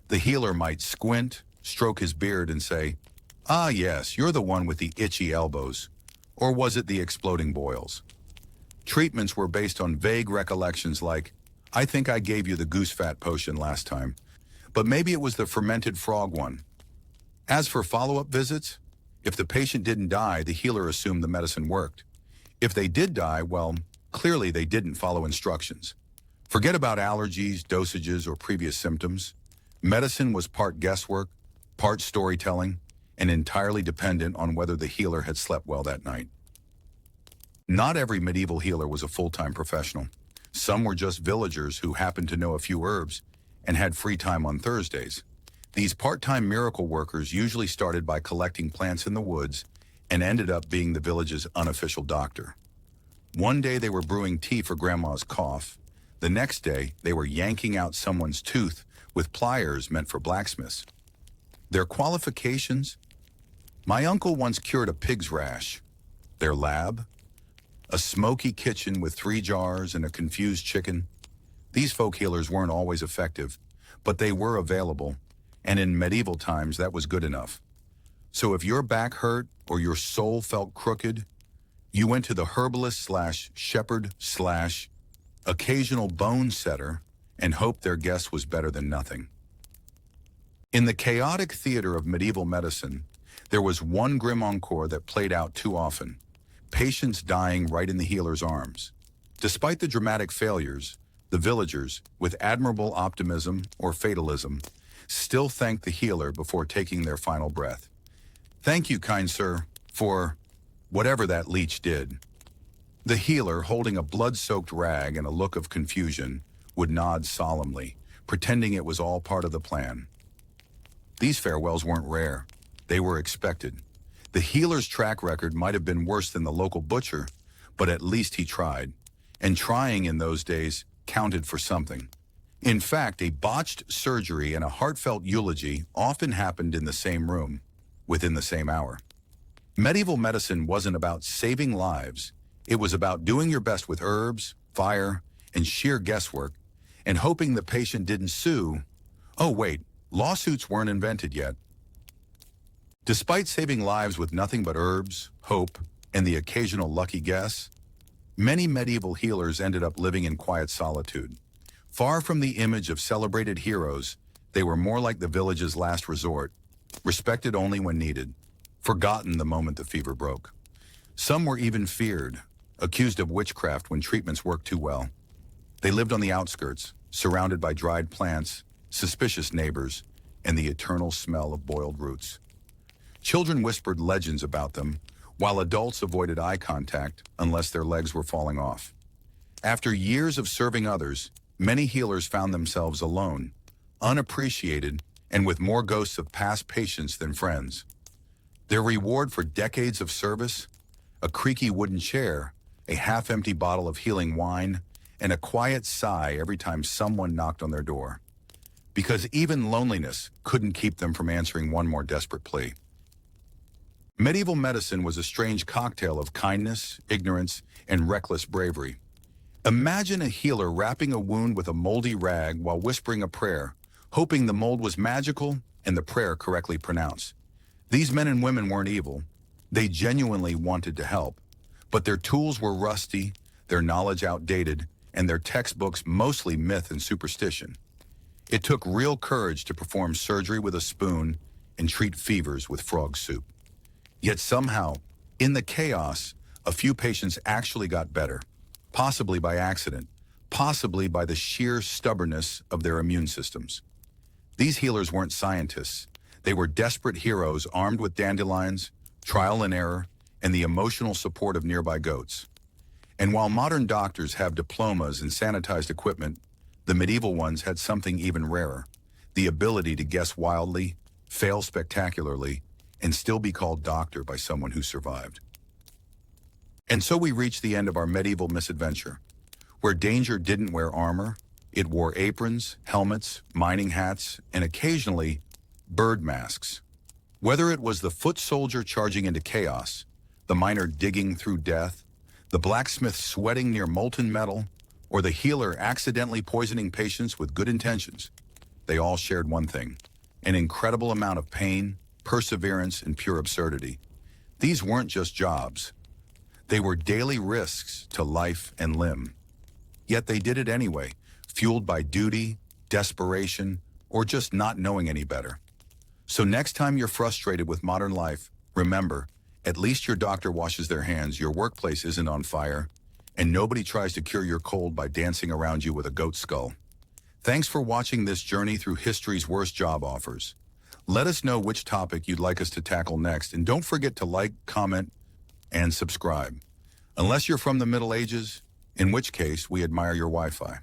the healer might squint, stroke his beard, and say, "Ah, yes, you're the one with the itchy elbows." Or was it the exploding boils? Treatments were based on vague recollections like, "I think I gave you the goose fat potion last time, but maybe it was the fermented frog one." As for follow-up visits, if the patient didn't die, the healer assumed the medicine worked. If they did die, well, clearly they didn't follow instructions. Forget about allergies, dosages, or previous symptoms. Medicine was part guesswork, part storytelling, and entirely dependent on whether the healer had slept well that night. Not every medieval healer was a full-time professional. Some were just villagers who happened to know a few herbs and had free time on Thursdays. These part-time miracle workers usually started by collecting plants in the woods and ended up being the village's unofficial doctor. One day they were brewing tea for grandma's cough. The next day they were yanking out someone's tooth with pliers meant for blacksmiths. Their qualifications? My uncle once cured a pig's rash. Their lab? A smoky kitchen with 3 jars and a confused chicken. These folk healers weren't always effective, but they were available, and in medieval times that was good enough. So if your back hurt or your soul felt crooked, you went to the herbalist/shepherd/occasional bone setter and hoped their guess was better than nothing. In the chaotic theater of medieval medicine, there was one grim encore that played out too often: patients dying right in the healer's arms. Despite the dramatic failures, the villagers, with admirable optimism or fatalism, still thanked the healer before taking their final breath. "Thank you, kind sir, for whatever that leech did." The healer, holding a blood-soaked rag and a look of confusion, would nod solemnly, pretending it was all part of the plan. These farewells weren't rare. They were expected. The healer's track record might have been worse than the local butcher, but at least he tried. And trying in those days counted for something. In fact, a botched surgery and a heartfelt eulogy often happened in the same room, within the same hour. Medieval medicine wasn't about saving lives. It was about doing your best with herbs, fire, and sheer guesswork, and hoping the patient didn't sue. Oh wait, lawsuits weren't invented yet. Despite saving lives with nothing but herbs, hope, and the occasional lucky guess, many medieval healers ended up living in quiet solitude. Far from the image of celebrated heroes, they were more like the village's last resort, respected only when needed, forgotten the moment the fever broke. Some were even feared, accused of witchcraft when treatments worked too well. They lived on the outskirts, surrounded by dried plants, suspicious neighbors, and the eternal smell of boiled roots. Children whispered legends about them, while adults avoided eye contact unless their legs were falling off. After years of serving others, many healers found themselves alone, unappreciated, and with more ghosts of past patients than friends. Their reward for decades of service? A creaky wooden chair, a half-empty bottle of healing wine, and a quiet sigh every time someone knocked on their door. Because even loneliness couldn't keep them from answering one more desperate plea. Medieval medicine was a strange cocktail of kindness, ignorance, and reckless bravery. Imagine a healer wrapping a wound with a moldy rag while whispering a prayer, hoping the mold was magical and the prayer correctly pronounced. These men and women weren't evil. They genuinely wanted to help. But their tools were rusty, their knowledge outdated, and their textbooks mostly myth and superstition. It took real courage to perform surgery with a spoon and treat fevers with frog soup. Yet somehow, in the chaos, a few patients actually got better, possibly by accident, possibly by the sheer stubbornness of their immune systems. These healers weren't scientists. They were desperate heroes armed with dandelions, trial and error, and the emotional support of nearby goats. And while modern doctors have diplomas and sanitized equipment, the medieval ones had something even rarer, the ability to guess wildly, fail spectacularly, and still be called doctor by someone who survived. And so we reach the end of our medieval misadventure, where danger didn't wear armor, it wore aprons, helmets, mining hats, and occasionally bird masks. Whether it was the foot soldier charging into chaos, the miner digging through death, the blacksmith sweating near molten metal, or the healer accidentally poisoning patients with good intentions, they all shared one thing: an incredible amount of pain, perseverance, and pure absurdity. These weren't just jobs. They were daily risks to life and limb. Yet they did it anyway, fueled by duty, desperation, or just not knowing any better. So next time you're frustrated with modern life, remember, at least your doctor washes their hands, your workplace isn't on fire, and nobody tries to cure your cold by dancing around you with a goat skull. Thanks for watching this journey through history's worst job offers. Let us know which topic you'd like us to tackle next, and don't forget to like, comment, and subscribe. Unless you're from the Middle Ages, in which case we admire your Wi-Fi.